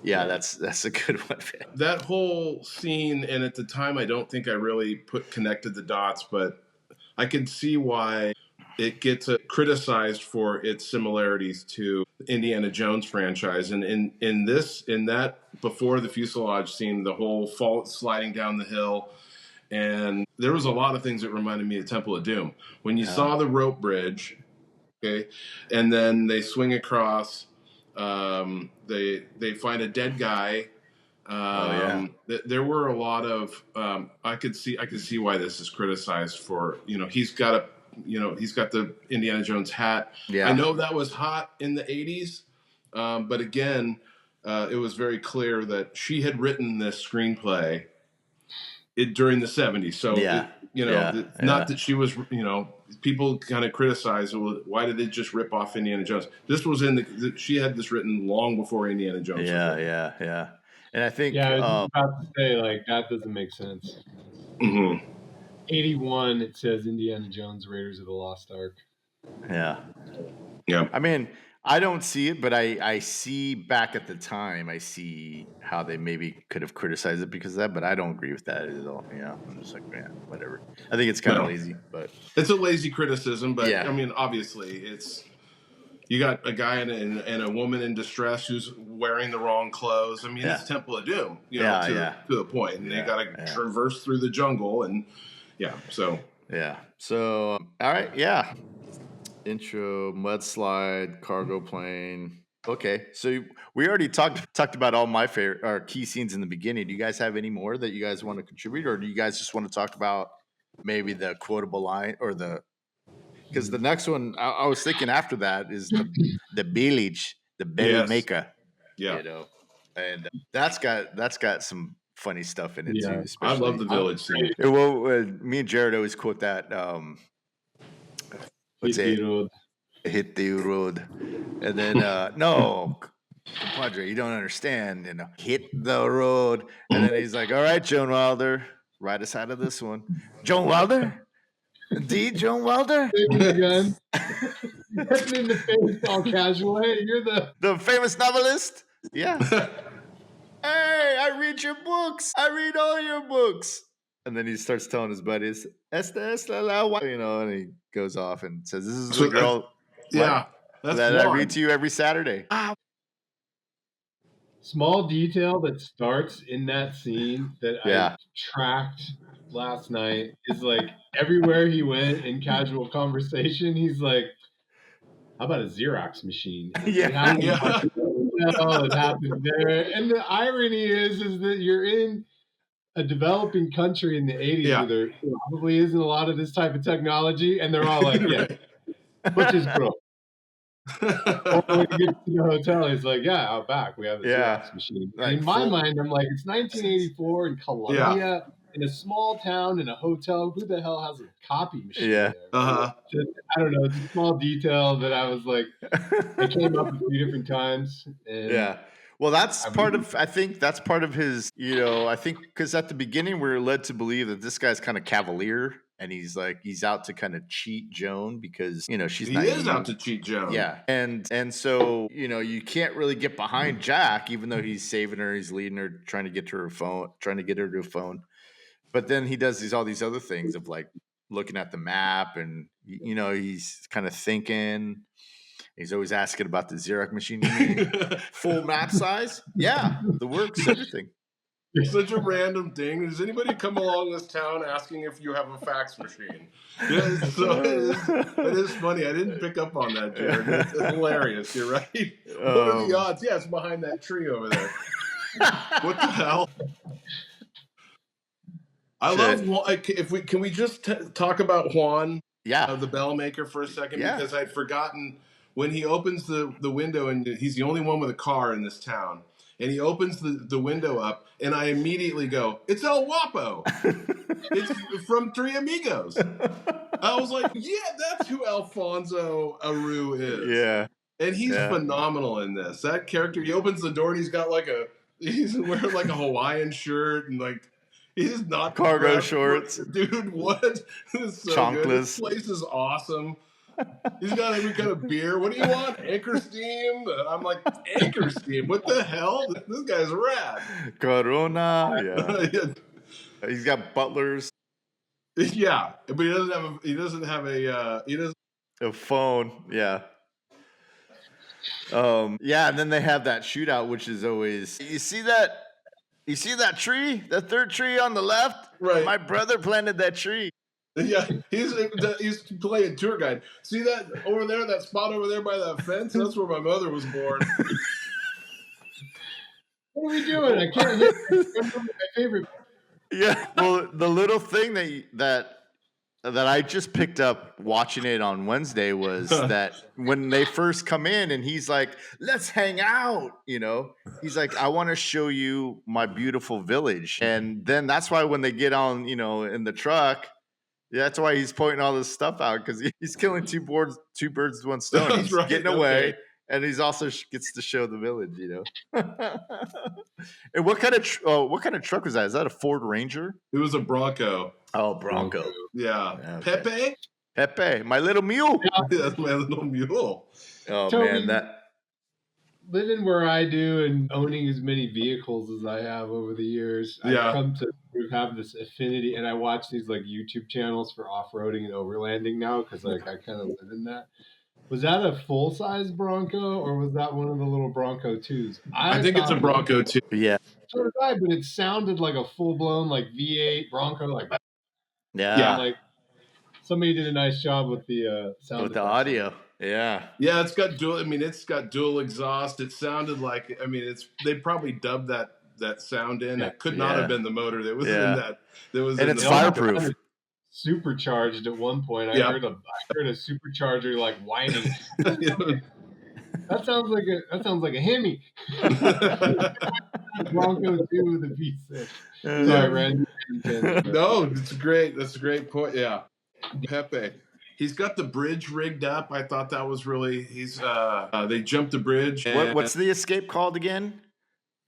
yeah, that's a good one. That whole scene, and at the time, I don't think I really connected the dots, but I can see why it gets criticized for its similarities to the Indiana Jones franchise. And in that before the fuselage scene, the whole sliding down the hill, and there was a lot of things that reminded me of Temple of Doom. When you saw the rope bridge, okay, and then they swing across. They find a dead guy. There were a lot of I could see why this is criticized for, he's got the Indiana Jones hat. Yeah. I know that was hot in the 80s, but again, it was very clear that she had written this screenplay during the 70s. So not that she was, people kind of criticize, well, why did they just rip off Indiana Jones? This was she had this written long before Indiana Jones. Yeah. And I think, I was about to say, like, that doesn't make sense. Mm-hmm. 81, it says Indiana Jones, Raiders of the Lost Ark. Yeah. I mean, I don't see it, but I see back at the time, I see how they maybe could have criticized it because of that, but I don't agree with that at all. I'm just like, man, whatever. I think it's kind of lazy, but it's a lazy criticism. But I mean, obviously, you got a guy and a woman in distress who's wearing the wrong clothes. I mean, it's Temple of Doom, to the point, and they got to traverse through the jungle, and So all right, intro, mudslide, cargo plane. Okay, so we already talked about all my favorite key scenes in the beginning. Do you guys have any more that you guys want to contribute, or do you guys just want to talk about maybe the quotable line or because the next one I was thinking after that is the village, the belly maker. And that's got some funny stuff in it too. Especially. I love the village scene. Well, me and Jared always quote that. Hit the road. And then, no, compadre, you don't understand. Hit the road. And then he's like, all right, Joan Wilder, ride us out of this one. Joan Wilder? Indeed, Joan Wilder? Getting in the face all casual. Hey, you're the famous novelist. Yeah. Hey, I read your books. I read all your books. And then he starts telling his buddies, and he goes off and says, "This is the girl." Yeah, that I read to you every Saturday. Small detail that starts in that scene that I tracked last night is like everywhere he went in casual conversation, he's like, how about a Xerox machine? It happened it happened there. And the irony is that you're in a developing country in the 80s where there probably isn't a lot of this type of technology, and they're all like, yeah, which is broke. Or when he gets to the hotel, he's like, yeah, out back, we have a Xerox machine. Like, in my mind, I'm like, it's 1984 in Colombia, in a small town, in a hotel. Who the hell has a copy machine there? Just, I don't know. It's a small detail that I was like, it came up a few different times. And well, that's I think that's part of his, I think because at the beginning we're led to believe that this guy's kind of cavalier. And he's out to kind of cheat Joan because, she's naive. He is out to cheat Joan. Yeah. And so, you can't really get behind Jack, even though he's saving her, he's leading her, trying to get her to a phone. But then he does all these other things of like looking at the map and, he's kind of thinking. He's always asking about the Xerox machine. Full map size? Yeah. The works, everything. It's such a random thing. Does anybody come along this town asking if you have a fax machine? So it is funny. I didn't pick up on that, Jared. It's hilarious. You're right. What are the odds? Yeah, it's behind that tree over there. What the hell? I love Juan. Can we just talk about Juan? Yeah. The bell maker for a second, because I'd forgotten when he opens the window, and he's the only one with a car in this town. And he opens the window up, and I immediately go, it's El Guapo. It's from Three Amigos. I was like, yeah, that's who Alfonso Aru is. Yeah. And he's phenomenal in this. That character, he opens the door, and he's wearing like a Hawaiian shirt, and like, he's not cargo shorts. Dude, what? This is so good. This place is awesome. He's got every kind of beer. What do you want? Anchor Steam? I'm like, Anchor Steam? What the hell? This guy's rad. Corona. Yeah. He's got butlers. Yeah, but he doesn't have a phone. Yeah. Yeah, and then they have that shootout, which is always, you see that tree? The third tree on the left? Right. My brother planted that tree. Yeah, he's playing tour guide. See that over there, that spot over there by that fence? That's where my mother was born. What are we doing? I can't hit my favorite. Yeah, well, the little thing that I just picked up watching it on Wednesday was that when they first come in and he's like, let's hang out, he's like, I want to show you my beautiful village. And then that's why when they get on, in the truck, that's why he's pointing all this stuff out, because he's killing two birds with one stone. He's getting away, and he's also gets to show the village, And what kind of truck was that? Is that a Ford Ranger? It was a Bronco. Oh, Bronco. Yeah. Okay. Pepe, my little mule. Yeah, that's my little mule. Oh, Toby, man, living where I do and owning as many vehicles as I have over the years, I've come to have this affinity, and I watch these like YouTube channels for off-roading and overlanding now, because like I kind of live in that. Was that a full-size Bronco, or was that one of the little Bronco 2s? I think it's a Bronco 2. Yeah. So did I, but it sounded like a full-blown like V8 Bronco, like like somebody did a nice job with the sound, with the audio. Yeah, it's got dual. I mean, it's got dual exhaust. It sounded like. I mean, they probably dubbed that sound in. It could not have been the motor that was in that. That was, and it's fireproof. Supercharged at one point. I heard a supercharger like whining. That sounds like a Hemi. Bronco 2 with a V6. Sorry, Randy. No, it's great. That's a great point. Yeah, Pepe. He's got the bridge rigged up. I thought that was really. They jumped the bridge. What's the escape called again?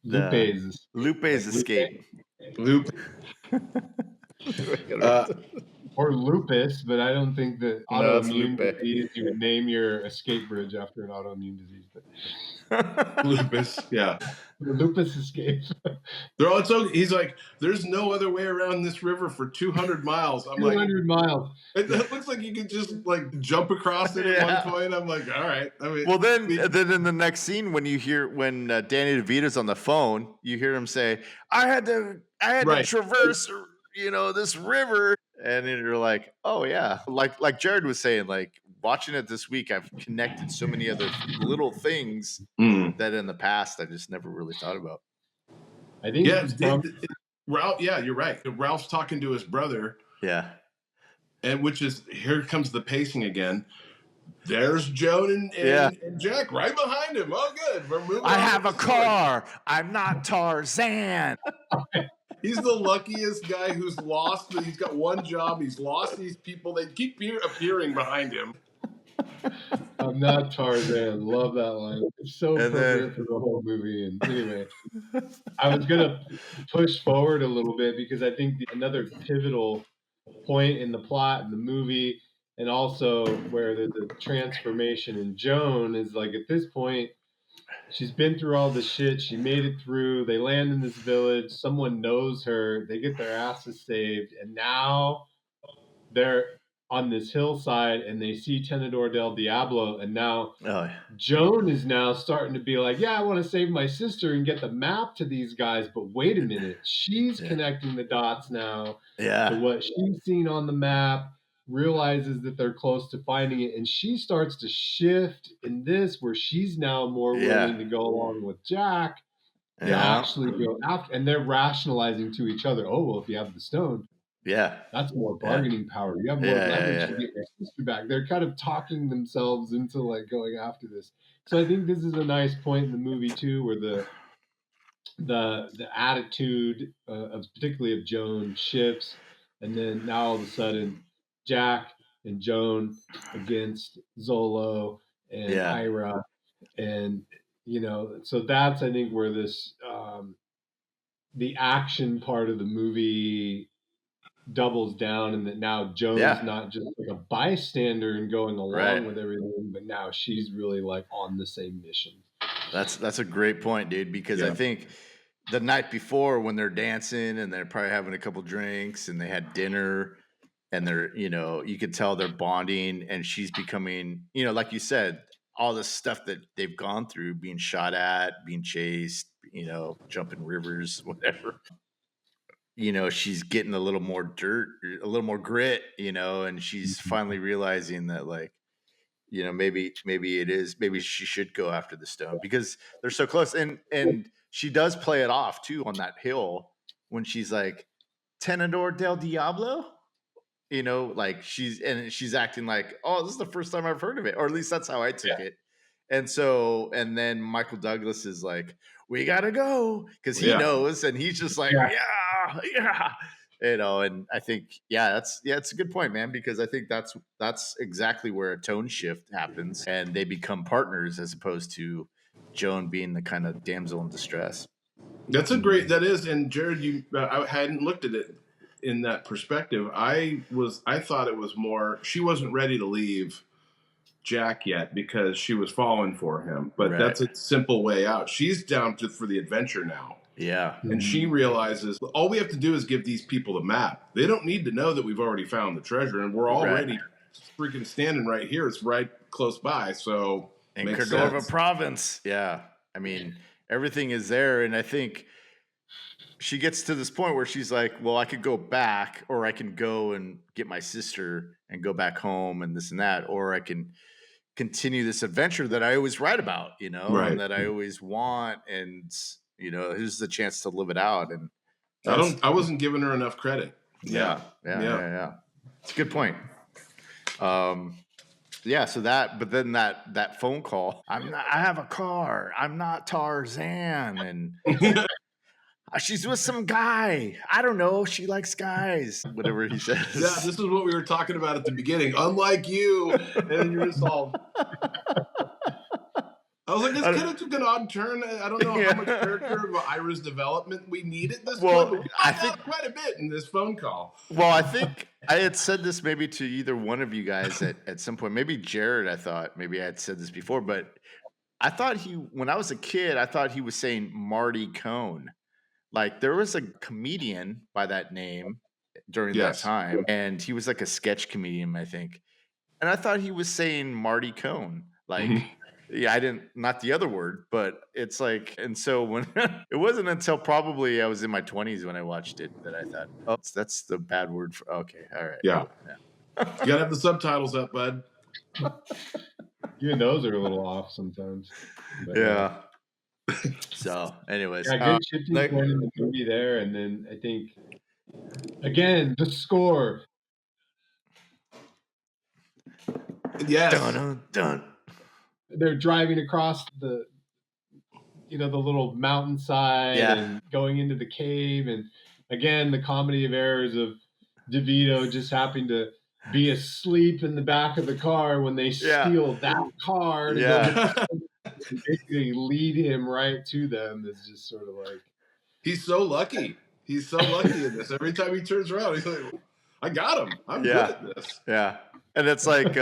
Lupe's escape. Lupe. Or lupus, but I don't think that No, it's autoimmune Lupe. disease, you would name your escape bridge after an autoimmune disease. But Lupus, yeah. the lupus escape. They're all so he's like, there's no other way around this river for 200 miles. I'm 200 like, miles. it looks like you could just like jump across it at one point. I'm like, all right. I mean, well, then in the next scene, when Danny DeVito's on the phone, you hear him say, "I had to traverse, this river," and then you're like, "Oh yeah," like Jared was saying, like watching it this week, I've connected so many other little things that in the past I just never really thought about. I think Ralph. Yeah, you're right. Ralph's talking to his brother. Yeah. And which is, here comes the pacing again. There's Joan and Jack right behind him. Oh, good. We're moving. I have a car. I'm not Tarzan. He's the luckiest guy who's lost. He's got one job. He's lost these people. They keep appearing behind him. I'm not Tarzan. Love that line. It's so appropriate for the whole movie. And anyway, I was going to push forward a little bit because I think another pivotal point in the plot in the movie, and also where there's a transformation in Joan, is like at this point, she's been through all the shit. She made it through. They land in this village. Someone knows her. They get their asses saved. And now they're on this hillside and they see Tenedor del Diablo. And now Joan is now starting to be like, yeah, I want to save my sister and get the map to these guys. But wait a minute. She's connecting the dots now to what she's seen on the map, realizes that they're close to finding it. And she starts to shift in this where she's now more willing to go along with Jack to actually go after. And they're rationalizing to each other, oh, well, if you have the stone, that's more bargaining power. You have more leverage to get your sister back. They're kind of talking themselves into like going after this. So I think this is a nice point in the movie too, where the attitude of particularly of Joan shifts, and then now all of a sudden Jack and Joan against Zolo and Ira, and so that's I think where this the action part of the movie doubles down, and that now Joan's not just like a bystander and going along with everything, but now she's really like on the same mission. That's a great point, dude, because I think the night before when they're dancing and they're probably having a couple drinks and they had dinner and they're, you could tell they're bonding, and she's becoming, like you said, all the stuff that they've gone through, being shot at, being chased, jumping rivers, whatever. She's getting a little more dirt, a little more grit, and she's finally realizing that, like, maybe she should go after the stone because they're so close. And she does play it off too on that hill when she's like, Tenedor del Diablo, like she's acting like, oh, this is the first time I've heard of it, or at least that's how I took it. And then Michael Douglas is like, we gotta go, because he knows, and he's just like, and I think, it's a good point, man, because I think that's exactly where a tone shift happens, and they become partners as opposed to Joan being the kind of damsel in distress. That is, and Jared, I hadn't looked at it in that perspective. I thought it was more, she wasn't ready to leave Jack yet because she was falling for him, but that's a simple way out. She's down for the adventure now. And she realizes all we have to do is give these people the map. They don't need to know that we've already found the treasure, and we're already freaking standing right here. It's right close by. So in Cordova province. I mean, everything is there. And I think she gets to this point where she's like, well, I could go back, or I can go and get my sister and go back home and this and that, or I can continue this adventure that I always write about, and that I always want. And, here's the chance to live it out. And I wasn't giving her enough credit. Yeah. It's a good point. So but then that phone call, I have a car. I'm not Tarzan. And she's with some guy. I don't know. She likes guys. Whatever he says. Yeah, this is what we were talking about at the beginning. Unlike you. And you're just all... I was like, this kind of took an odd turn. I don't know how much character of Ira's development we need at this point, but we find out quite a bit in this phone call. Well, I think I had said this maybe to either one of you guys at some point. Maybe Jared, I thought. Maybe I had said this before, but I thought when I was a kid, I thought he was saying Marty Cohn. Like, there was a comedian by that name during that time, and he was like a sketch comedian, I think. And I thought he was saying Marty Cohn. Like, yeah, I didn't, not the other word, but it's like, and so when it wasn't until probably I was in my 20s when I watched it that I thought, oh, that's the bad word for, okay, all right. Yeah. You gotta have the subtitles up, bud. Even those are a little off sometimes. But, yeah. So, anyways. Yeah, good shifting point in the movie there. And then I think, again, the score. Yes. Dun, dun, dun. They're driving across the little mountainside and going into the cave. And again, the comedy of errors of DeVito just happening to be asleep in the back of the car when they steal that car to basically lead him right to them. Is just sort of like, he's so lucky. He's so lucky in this. Every time he turns around, he's like, I got him. I'm good at this. Yeah. And it's like,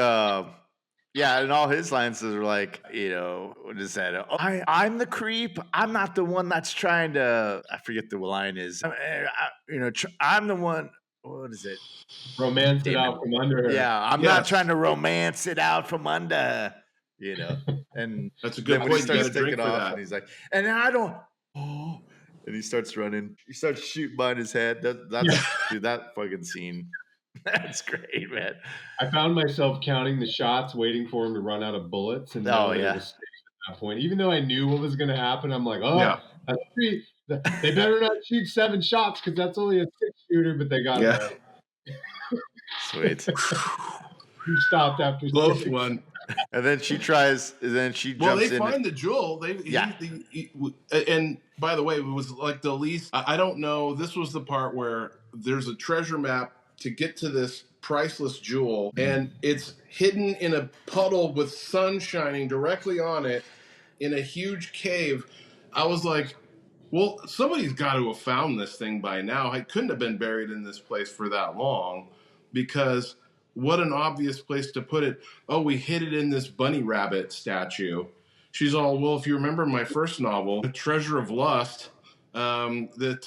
and all his lines are like, what is that? Oh, I'm the creep. I'm not the one that's trying to, I forget the line is, I'm the one, what is it? Romance it out from under her. Yeah, I'm not trying to romance it out from under, And that's a good point. When he starts taking off, and he's like, and I don't, and he starts running. He starts shooting behind his head. Dude, that fucking scene. That's great, man. I found myself counting the shots, waiting for him to run out of bullets, and at that point, even though I knew what was going to happen, I'm like, that's 3. They better not shoot 7 shots because that's only a 6-shooter. But they got it. Sweet. He stopped after close 6. one. And then she tries. And then she jumps in. Well, they find the jewel. And by the way, it was like the least. I don't know. This was the part where there's a treasure map to get to this priceless jewel, and it's hidden in a puddle with sun shining directly on it in a huge cave. I was like, well, somebody's got to have found this thing by now. It couldn't have been buried in this place for that long, because what an obvious place to put it. Oh, we hid it in this bunny rabbit statue. She's all, well, if you remember my first novel, The Treasure of Lust, the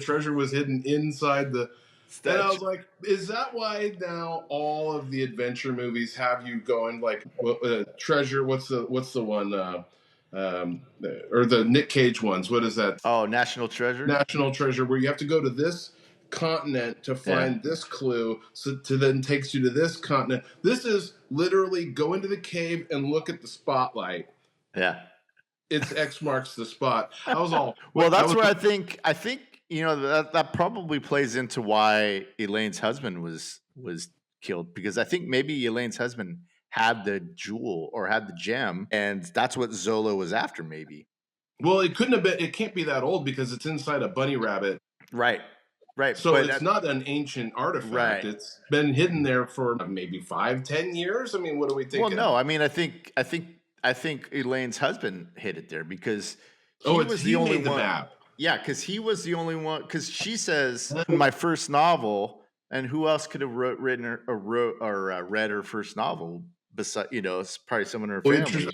treasure was hidden inside the statue. And I was like, is that why now all of the adventure movies have you going like treasure? What's the one? Or the Nick Cage ones? What is that? Oh, National Treasure. National Treasure, where you have to go to this continent to find this clue, so to then takes you to this continent. This is literally go into the cave and look at the spotlight. Yeah. It's X marks the spot. I was all well. That's where I think that probably plays into why Elaine's husband was killed, because I think maybe Elaine's husband had the jewel or had the gem, and that's what Zola was after. Maybe. Well, it couldn't have been. It can't be that old because it's inside a bunny rabbit. Right. So it's not an ancient artifact. Right. It's been hidden there for maybe 5-10 years. I mean, what are we thinking? Well, no. I mean, I think Elaine's husband hid it there because he was the only one. Map. Yeah, because he was the only one. Because she says in my first novel, and who else could have read her first novel? Besides, it's probably someone in her family.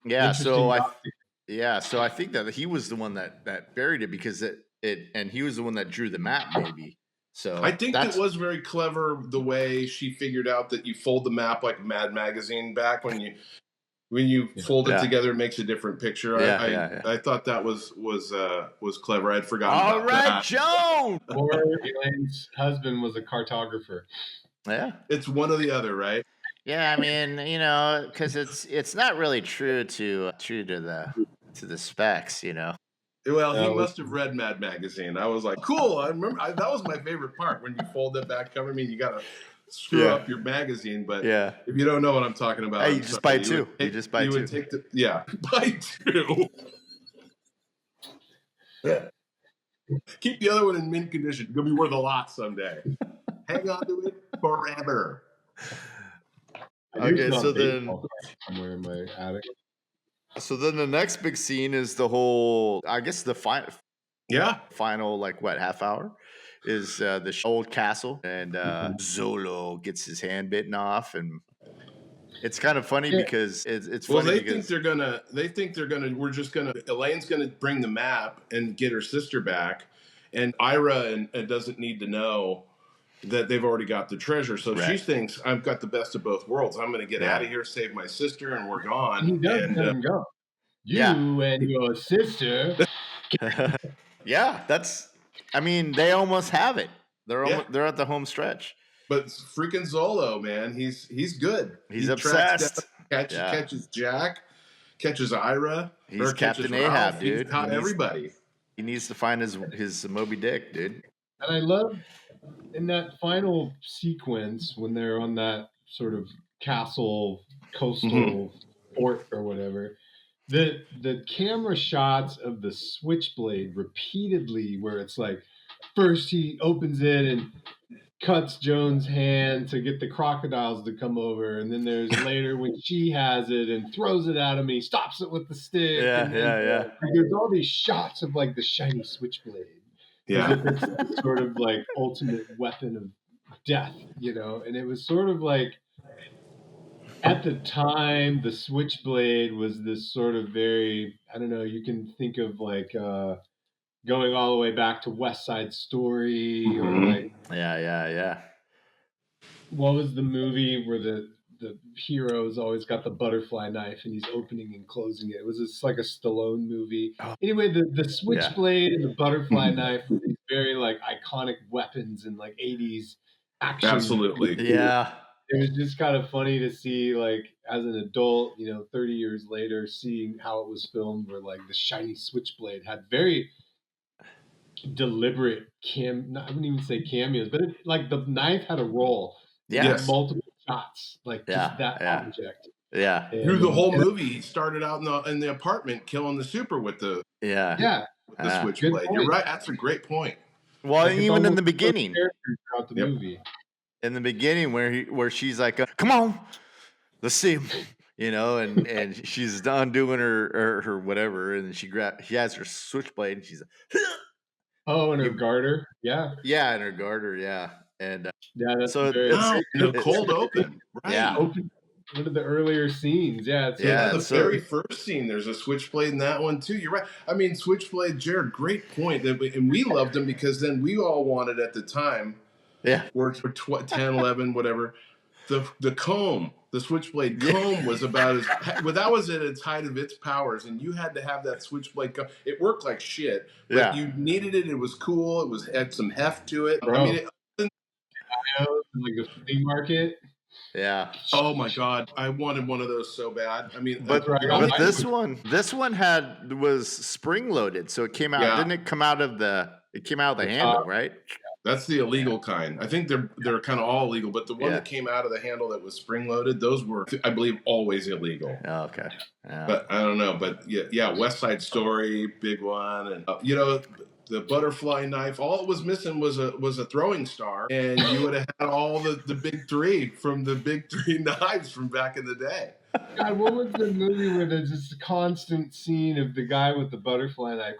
Yeah. So I think that he was the one that buried it because and he was the one that drew the map, maybe. So I think it was very clever the way she figured out that you fold the map like Mad Magazine back when you fold it together, it makes a different picture. I thought that was clever. I'd forgotten about that. All right, Joan. Or Elaine's husband was a cartographer. Yeah, it's one or the other, right? Yeah, I mean, because it's not really true to the specs, Well, he must have read Mad Magazine. I was like, cool. I remember that was my favorite part when you fold that back cover. I mean, you got to screw up your magazine, but if you don't know what I'm talking about, hey, you just buy 2. You just buy 2. Would take buy 2. Keep the other one in mint condition. It'll be worth a lot someday. Hang on to it forever. Okay, so then somewhere in my attic. So then the next big scene is the whole, I guess the final, like what, half hour is the old castle, and Zolo gets his hand bitten off, and it's kind of funny because it's funny they because think they're gonna Elaine's gonna bring the map and get her sister back, and Ira doesn't need to know that they've already got the treasure. So she thinks, I've got the best of both worlds. I'm going to get out of here, save my sister, and we're gone. He does go. You and your sister. I mean, they almost have it. They're at the home stretch. But freaking Zolo, man, he's good. He's obsessed. Catches Jack, catches Ira. He's Captain Ahab, dude. He's caught everybody. He needs to find his Moby Dick, dude. And I love in that final sequence when they're on that sort of castle coastal fort or whatever, the camera shots of the switchblade repeatedly, where it's like first he opens it and cuts Joan's hand to get the crocodiles to come over, and then there's later when she has it and throws it at him, he stops it with the stick. There's all these shots of like the shiny switchblade. Yeah, it's sort of like ultimate weapon of death, and it was sort of like at the time the switchblade was this sort of very, I don't know, you can think of like going all the way back to West Side Story or like what was the movie where the hero's always got the butterfly knife and he's opening and closing it? It was just like a Stallone movie. Anyway, the switchblade and the butterfly knife were these very like iconic weapons in like 80s action. Absolutely. Movies. Yeah. It was just kind of funny to see, like, as an adult, 30 years later, seeing how it was filmed, where like the shiny switchblade had very deliberate I wouldn't even say cameos, but like the knife had a role. Multiple shots, like just that object. Yeah. And through the whole movie, he started out in the apartment killing the super with the switchblade. You're right. That's a great point. Well, like even in the beginning, throughout the movie, in the beginning where she's like, "Come on, let's see," and she's done doing her whatever, and she has her switchblade, and she's like, and her garter, and her garter, and that's so the cold open, right? One of the earlier scenes, the very first scene. There's a switchblade in that one too. You're right. I mean, switchblade, Jared, great point. And we loved him because then we all wanted at the time. We're 10, 11, whatever. The comb, the switchblade comb was about that was at its height of its powers, and you had to have that switchblade comb. It worked like shit, but you needed it. It was cool. It had some heft to it. Bro. I mean, like the flea market. Yeah. Oh my God, I wanted one of those so bad. I mean, but this one was spring loaded, so it came out. Didn't it come out of the? It came out of the handle, right? That's the illegal kind. I think they're kind of all illegal, but the one that came out of the handle that was spring loaded, those were, I believe, always illegal. Oh, okay. Yeah. But I don't know. But West Side Story, big one, and the butterfly knife. All it was missing was a throwing star, and you would have had all the big three from the big three knives from back in the day. God, what was the movie where there's this constant scene of the guy with the butterfly knife?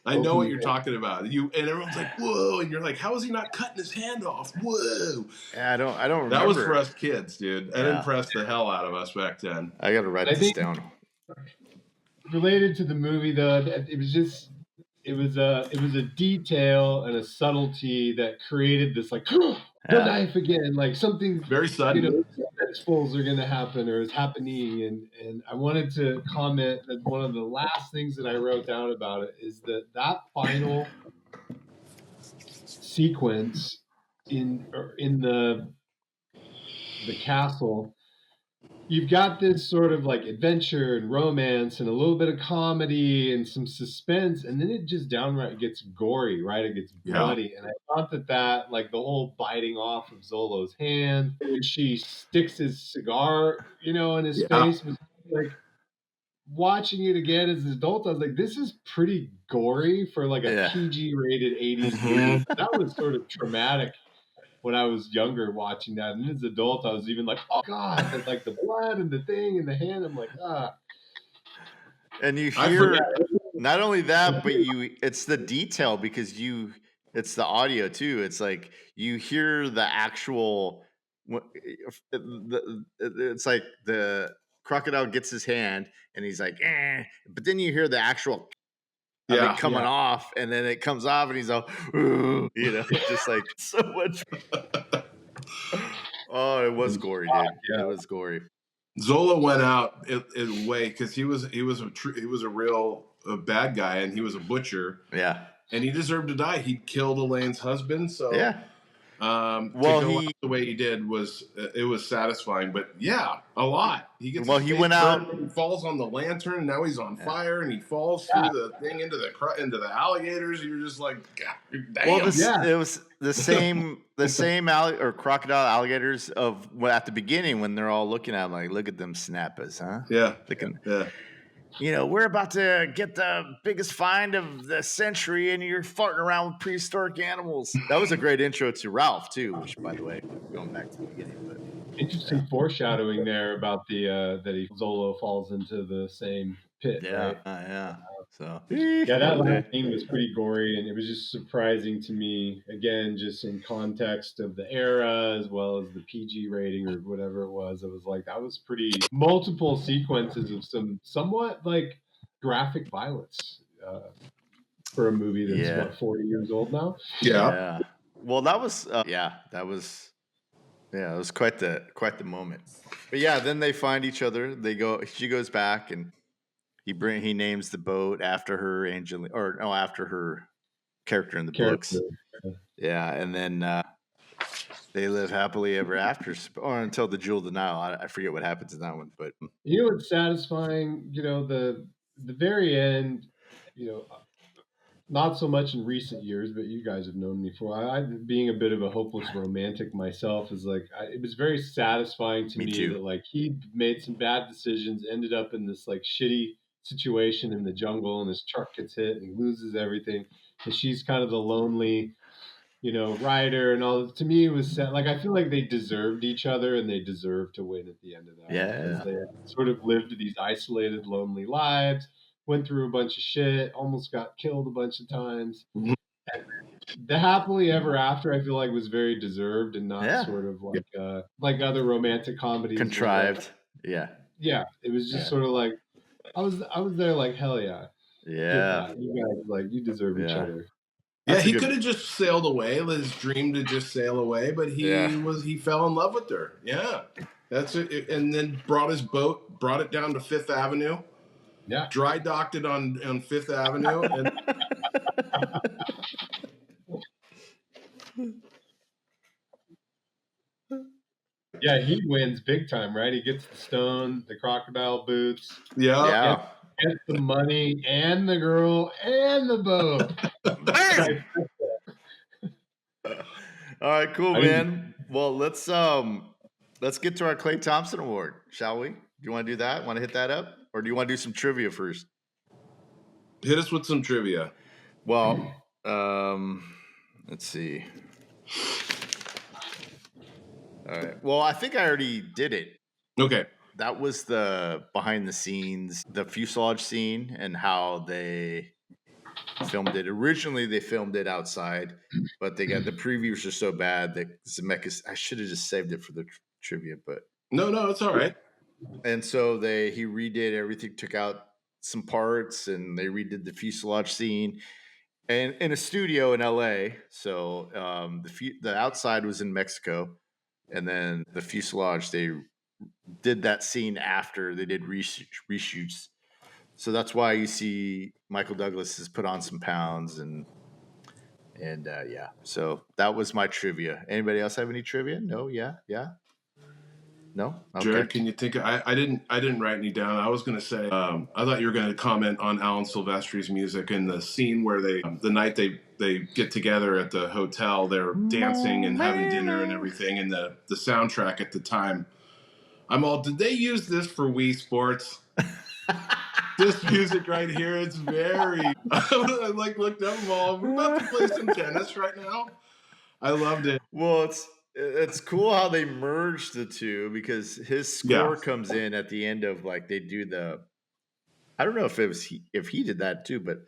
I know what you're talking about. And everyone's like, "Whoa!" And you're like, "How is he not cutting his hand off?" Whoa! Yeah, I don't remember. That was for us kids, dude. That impressed the hell out of us back then. I got to write this down. Related to the movie, though, it was a detail and a subtlety that created this like the knife again, like something very sudden. Vegetables are going to happen or is happening, and I wanted to comment that one of the last things that I wrote down about it is that final sequence in the castle. You've got this sort of like adventure and romance and a little bit of comedy and some suspense, and then it just downright gets gory, right? It gets bloody. And I thought that like the whole biting off of Zolo's hand, when she sticks his cigar, in his face, was like watching it again as an adult. I was like, this is pretty gory for like a PG rated 80s movie. That was sort of traumatic when I was younger watching that, and as an adult, I was even like, oh god, like the blood and the thing in the hand. I'm like, ah. And you hear not only that, but it's the detail because it's the audio too. It's like you hear the actual. It's like the crocodile gets his hand and he's like, but then you hear the actual of it coming off, and then it comes off, and he's all, just like so much. Oh, it was gory, dude. Yeah. It was gory. Zola went out in way because he was a real bad guy, and he was a butcher. Yeah, and he deserved to die. He killed Elaine's husband, so yeah. To go out the way he did was satisfying, but a lot. He gets he went out. And he falls on the lantern, and now he's on fire, and he falls through the thing into the alligators. You're just like, God, damn. Well, it was the same crocodile alligators of at the beginning when they're all looking at him like, look at them snappers, huh? Yeah, we're about to get the biggest find of the century, and you're farting around with prehistoric animals. That was a great intro to Ralph, too, which, by the way, going back to the beginning. But interesting foreshadowing there about that Zolo falls into the same pit. Yeah, right? So that last scene was pretty gory, and it was just surprising to me. Again, just in context of the era as well as the PG rating or whatever it was. It was like that was pretty multiple sequences of some somewhat like graphic violence for a movie that's 40 years old now. Yeah. Well, that was it was quite the moment. But then they find each other. She goes back and he names the boat after her after her character in the books. Yeah, and then they live happily ever after, or until the Jewel of the Nile. I forget what happens in that one, but it's satisfying. The very end. Not so much in recent years, but you guys have known me for. I being a bit of a hopeless romantic myself, is like it was very satisfying to me that like he made some bad decisions, ended up in this like shitty situation in the jungle, and his truck gets hit and he loses everything, and she's kind of the lonely, rider and all. To me, it was sad. Like I feel like they deserved each other, and they deserved to win at the end of that. Yeah, they sort of lived these isolated, lonely lives. Went through a bunch of shit, almost got killed a bunch of times. Mm-hmm. The happily ever after, I feel like, was very deserved and not sort of like other romantic comedies. Contrived. Yeah. It was just sort of like I was there like, hell yeah. Yeah. You guys like you deserve each other. He could have just sailed away. His dream to just sail away, but he fell in love with her. Yeah. That's it. And then brought it down to Fifth Avenue. Yeah, dry docked it on Fifth Avenue, and he wins big time, right? He gets the stone, the crocodile boots, gets the money and the girl and the boat. All right, cool, man. Well, let's get to our Klay Thompson Award, shall we? Do you want to do that? Want to hit that up? Or do you want to do some trivia first? Hit us with some trivia. Well, let's see. All right. Well, I think I already did it. Okay. That was the behind the scenes, the fuselage scene, and how they filmed it. Originally, they filmed it outside, but the previews are so bad that Zemeckis. I should have just saved it for the trivia, but no, it's all right. And so he redid everything, took out some parts, and they redid the fuselage scene, and in a studio in LA. So the outside was in Mexico, and then the fuselage they did that scene after they did reshoots. So that's why you see Michael Douglas has put on some pounds and So that was my trivia. Anybody else have any trivia? No? Yeah. No? Okay. Jared, can you think I didn't write any down. I was going to say I thought you were going to comment on Alan Silvestri's music and the scene where the night they get together at the hotel, they're dancing and having dinner and everything, and the soundtrack at the time. Did they use this for Wii Sports? This music right here, it's very I looked up, we're about to play some tennis right now. I loved it. Well, it's cool how they merged the two because his score comes in at the end of like they do the. I don't know if it was if he did that too, but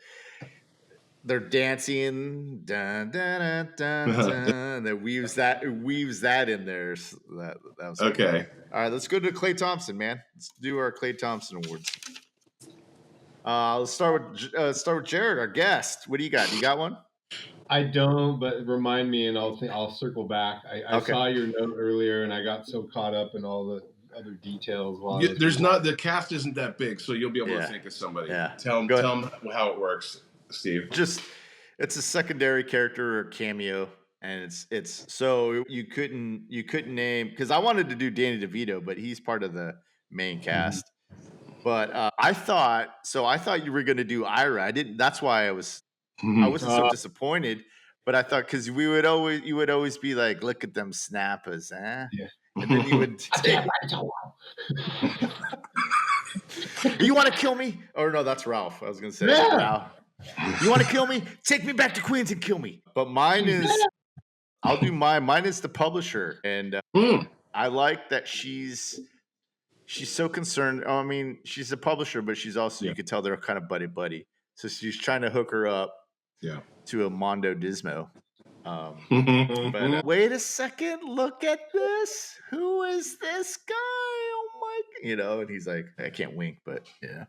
they're dancing, dun, dun, dun, dun, dun, and it weaves that in there. So that was okay. Cool. All right, let's go to Klay Thompson, man. Let's do our Klay Thompson awards. Let's start with Jared, our guest. What do you got? You got one? I don't, but remind me, and I'll circle back. I saw your note earlier, and I got so caught up in all the other details. There's not the cast isn't that big, so you'll be able to think of somebody. Yeah. Tell them how it works, Steve. It's a secondary character or cameo, and it's so you couldn't name because I wanted to do Danny DeVito, but he's part of the main cast. But I thought you were going to do Ira. I didn't. That's why I wasn't so disappointed. But I thought because you would always be like, look at them snappers, eh? Yeah. And then you would take. You want to kill me? Or no, that's Ralph. I was going to say Ralph. You want to kill me? Take me back to Queens and kill me. But mine is. I'll do mine. Mine is the publisher, and I like that she's so concerned. I mean, she's a publisher, but she's also you could tell they're kind of buddy. So she's trying to hook her up to a Mondo Dismo. But wait a second, look at this. Who is this guy? Oh my God. And he's like, I can't wink, but yeah.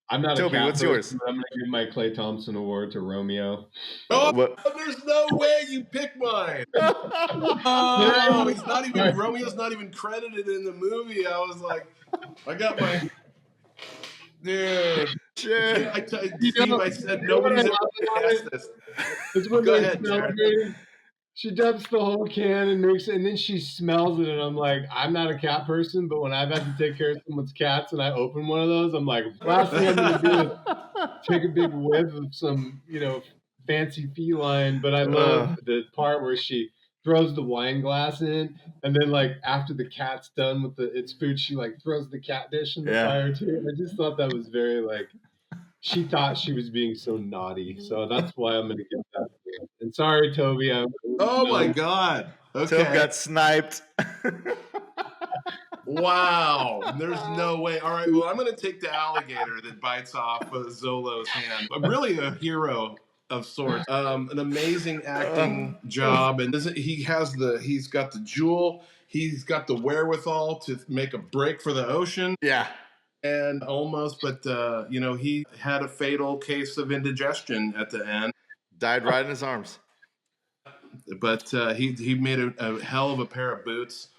I'm not Toby, what's yours? I'm going to give my Klay Thompson award to Romeo. Oh, there's no way you pick mine. Romeo's not even credited in the movie. I was like, I got my... Dude. Steve, I said nobody's ever asked this. Go ahead, Jared. She dumps the whole can and makes it, and then she smells it, and I'm like, I'm not a cat person, but when I've had to take care of someone's cats and I open one of those, I'm like, last thing I'm going to do is take a big whiff of some, fancy feline. But I love the part where she throws the wine glass in, and then like after the cat's done with its food, she like throws the cat dish in the fire too. I just thought that was very like. She thought she was being so naughty, so that's why I'm going to give that. And sorry, Toby. My God. Okay. Toby got sniped. Wow. There's no way. All right. Well, I'm going to take the alligator that bites off Zolo's hand. I'm really a hero of sorts. An amazing acting job. And he's got the jewel. He's got the wherewithal to make a break for the ocean. Yeah. And almost, but he had a fatal case of indigestion at the end. Died right in his arms. But he made a hell of a pair of boots.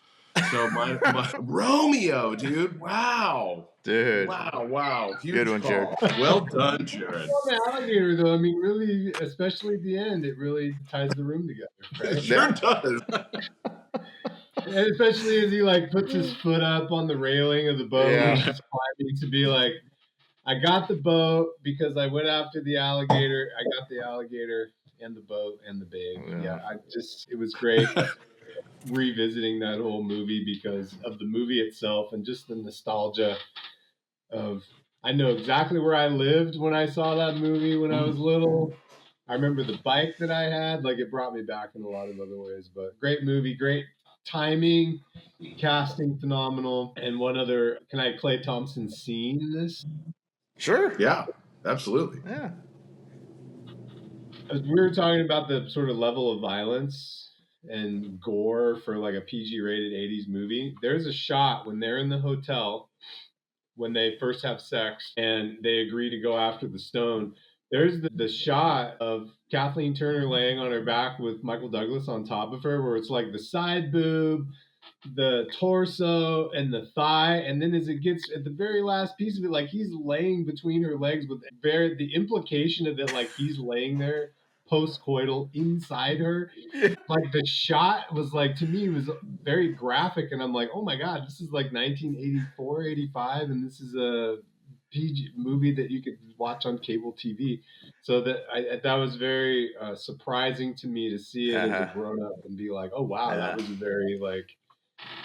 So my Romeo, dude, wow, dude, wow, huge good one, Jared. Well done, Jared. The alligator, though, I mean, really, especially at the end, it really ties the room together. Right? It sure does. And especially as he like puts his foot up on the railing of the boat and he's climbing to be like, I got the boat because I went after the alligator. I got the alligator and the boat and the babe. It was great revisiting that whole movie because of the movie itself and just the nostalgia of, I know exactly where I lived when I saw that movie when I was little. I remember the bike that I had. Like, it brought me back in a lot of other ways. But great movie, great timing, casting phenomenal. And one other, can I Klay Thompson scene in this? Sure. Yeah, absolutely. Yeah. We were talking about the sort of level of violence and gore for like a PG-rated 80s movie. There's a shot when they're in the hotel when they first have sex and they agree to go after the stone. There's the shot of Kathleen Turner laying on her back with Michael Douglas on top of her, where it's like the side boob, the torso, and the thigh. And then as it gets at the very last piece of it, like he's laying between her legs with the implication of it, like he's laying there post-coital inside her. Like the shot was like, to me, was very graphic. And I'm like, oh my God, this is like 1984, 85. And this is a PG movie that you could watch on cable TV. So that was very surprising to me to see it as a grown up and be like, oh wow, that was a very like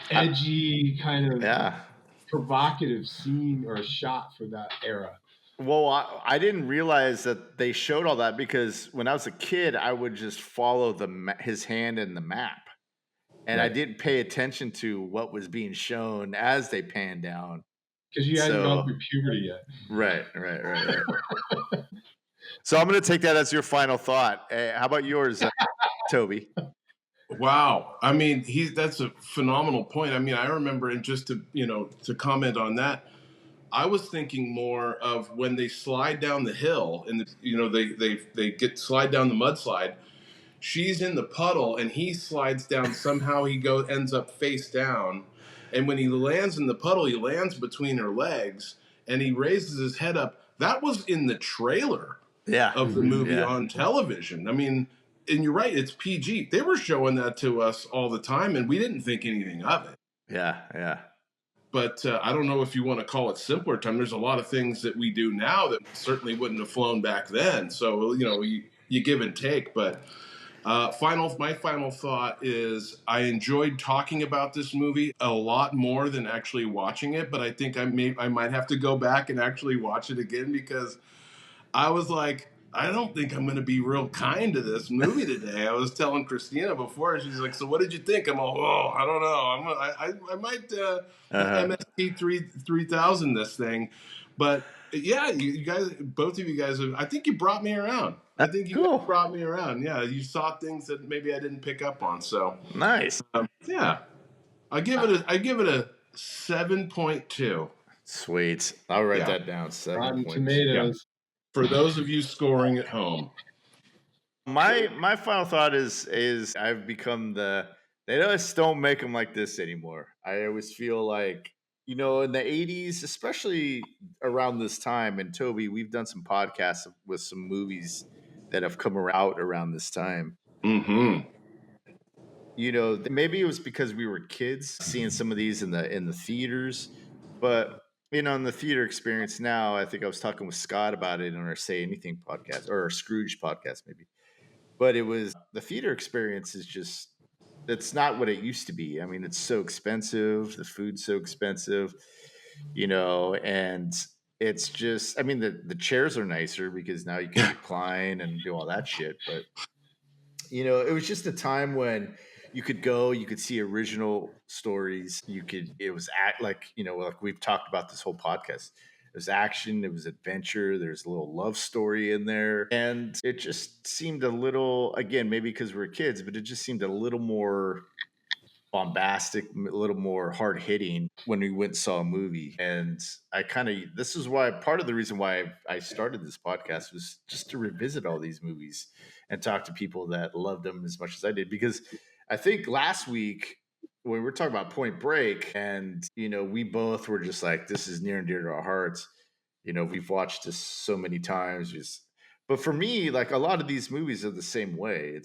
edgy kind of provocative scene or a shot for that era. Well, I didn't realize that they showed all that because when I was a kid, I would just follow his hand in the map, and I didn't pay attention to what was being shown as they panned down. Because you hadn't gone through puberty yet. Right. So I'm going to take that as your final thought. How about yours, Toby? Wow. I mean, that's a phenomenal point. I mean, I remember, and just to comment on that, I was thinking more of when they slide down the hill and they slide down the mudslide. She's in the puddle and he slides down. Somehow he ends up face down, and when he lands in the puddle, he lands between her legs and he raises his head up. That was in the trailer of the movie on television. I mean, and you're right, it's PG. They were showing that to us all the time, and we didn't think anything of it. Yeah. But I don't know if you want to call it simpler time. There's a lot of things that we do now that certainly wouldn't have flown back then. So, you give and take. But my final thought is I enjoyed talking about this movie a lot more than actually watching it. But I think I might have to go back and actually watch it again, because I was like, I don't think I'm going to be real kind to this movie today. I was telling Christina before, she's like, so what did you think? I'm all, I don't know. I might MST 3000 this thing. But yeah, you guys, both of you guys, I think you brought me around. I think you guys brought me around. Yeah, you saw things that maybe I didn't pick up on. So nice. Yeah, I give it a 7.2. Sweet. I'll write that down. 7 Tomatoes. For those of you scoring at home. My final thought is I've become they just don't make them like this anymore. I always feel like, in the 80s, especially around this time, and Toby, we've done some podcasts with some movies that have come out around this time. Mm-hmm. Maybe it was because we were kids seeing some of these in the theaters, but in the theater experience now, I think I was talking with Scott about it on our Say Anything podcast, or our Scrooge podcast, maybe. But it was the theater experience is just, it's not what it used to be. I mean, it's so expensive. The food's so expensive, and it's just, I mean, the chairs are nicer because now you can recline and do all that shit. But, it was just a time when you could see original stories. It was like we've talked about this whole podcast. It was action, it was adventure, there's a little love story in there. And it just seemed a little, again, maybe because we're kids, but it just seemed a little more bombastic, a little more hard hitting when we went and saw a movie. And this is why, part of the reason why I started this podcast was just to revisit all these movies and talk to people that loved them as much as I did. Because I think last week, when we were talking about Point Break, and we both were just like, this is near and dear to our hearts. We've watched this so many times. But for me, like, a lot of these movies are the same way.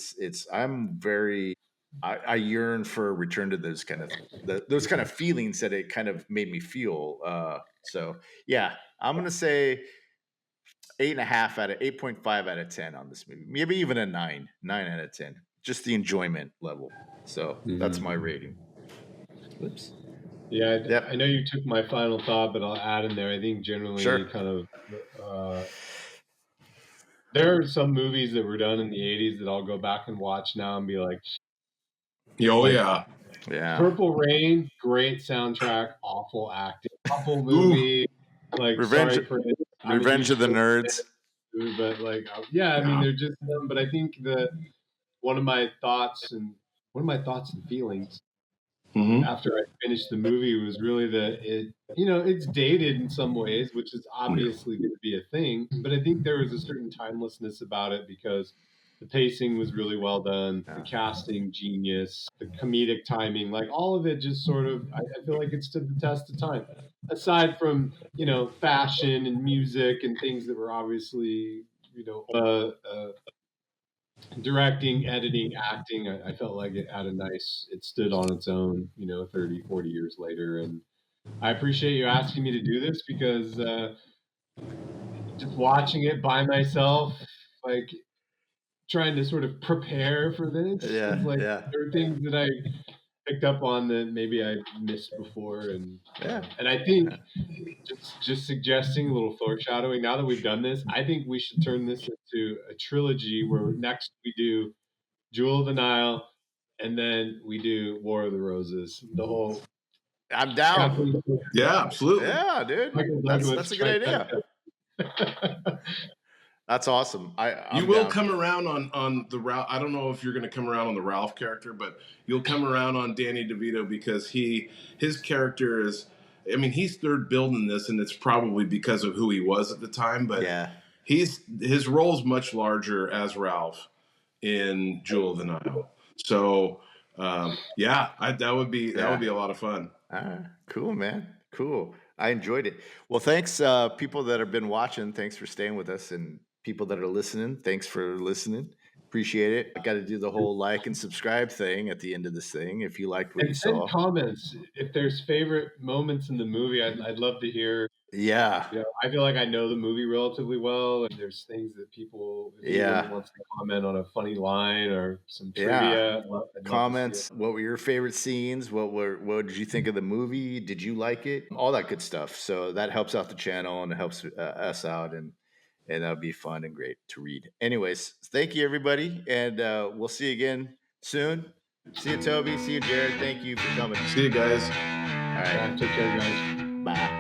I yearn for a return to those kind of feelings that it kind of made me feel. So yeah, I'm gonna say 8.5 out of 10 on this movie. Maybe even a 9 out of 10. Just the enjoyment level. So that's my rating. Oops. Yeah, I know you took my final thought, but I'll add in there. I think generally kind of there are some movies that were done in the 80s that I'll go back and watch now and be like, yeah. Purple Rain, great soundtrack, awful acting, awful movie. Like, Revenge of the Nerds. But I mean, they're just them. But I think one of my thoughts and feelings after I finished the movie was really that it's dated in some ways, which is obviously going to be a thing. But I think there was a certain timelessness about it because the pacing was really well done, the casting genius, the comedic timing, like all of it just sort of, I feel like it stood the test of time. Aside from, fashion and music and things that were obviously, directing, editing, acting, I felt like it stood on its own, 30, 40 years later. And I appreciate you asking me to do this because just watching it by myself, like, trying to sort of prepare for this. There are things that picked up on that maybe I missed before, and I think just suggesting a little foreshadowing. Now that we've done this, I think we should turn this into a trilogy where next we do Jewel of the Nile, and then we do War of the Roses. The whole. I'm down. Yeah, absolutely. Yeah, dude. That's a good idea. That's awesome. You will come around on the Ralph. I don't know if you're going to come around on the Ralph character, but you'll come around on Danny DeVito because his character is. I mean, he's third build in this, and it's probably because of who he was at the time. But his role is much larger as Ralph in Jewel of the Nile. So that would be a lot of fun. Cool, man. Cool. I enjoyed it. Well, thanks, people that have been watching. Thanks for staying with us, and people that are listening. Thanks for listening. Appreciate it. I got to do the whole like and subscribe thing at the end of this thing. If you liked what you saw, send comments. If there's favorite moments in the movie, I'd love to hear. Yeah. I feel like I know the movie relatively well, and there's things that people, if anyone wants to comment on a funny line or some trivia, comments. What were your favorite scenes? What did you think of the movie? Did you like it? All that good stuff. So that helps out the channel, and it helps us out, and that'll be fun and great to read. Anyways, thank you, everybody, and we'll see you again soon. See you, Toby. See you, Jared. Thank you for coming. See you guys. All right. Take care, guys. Bye.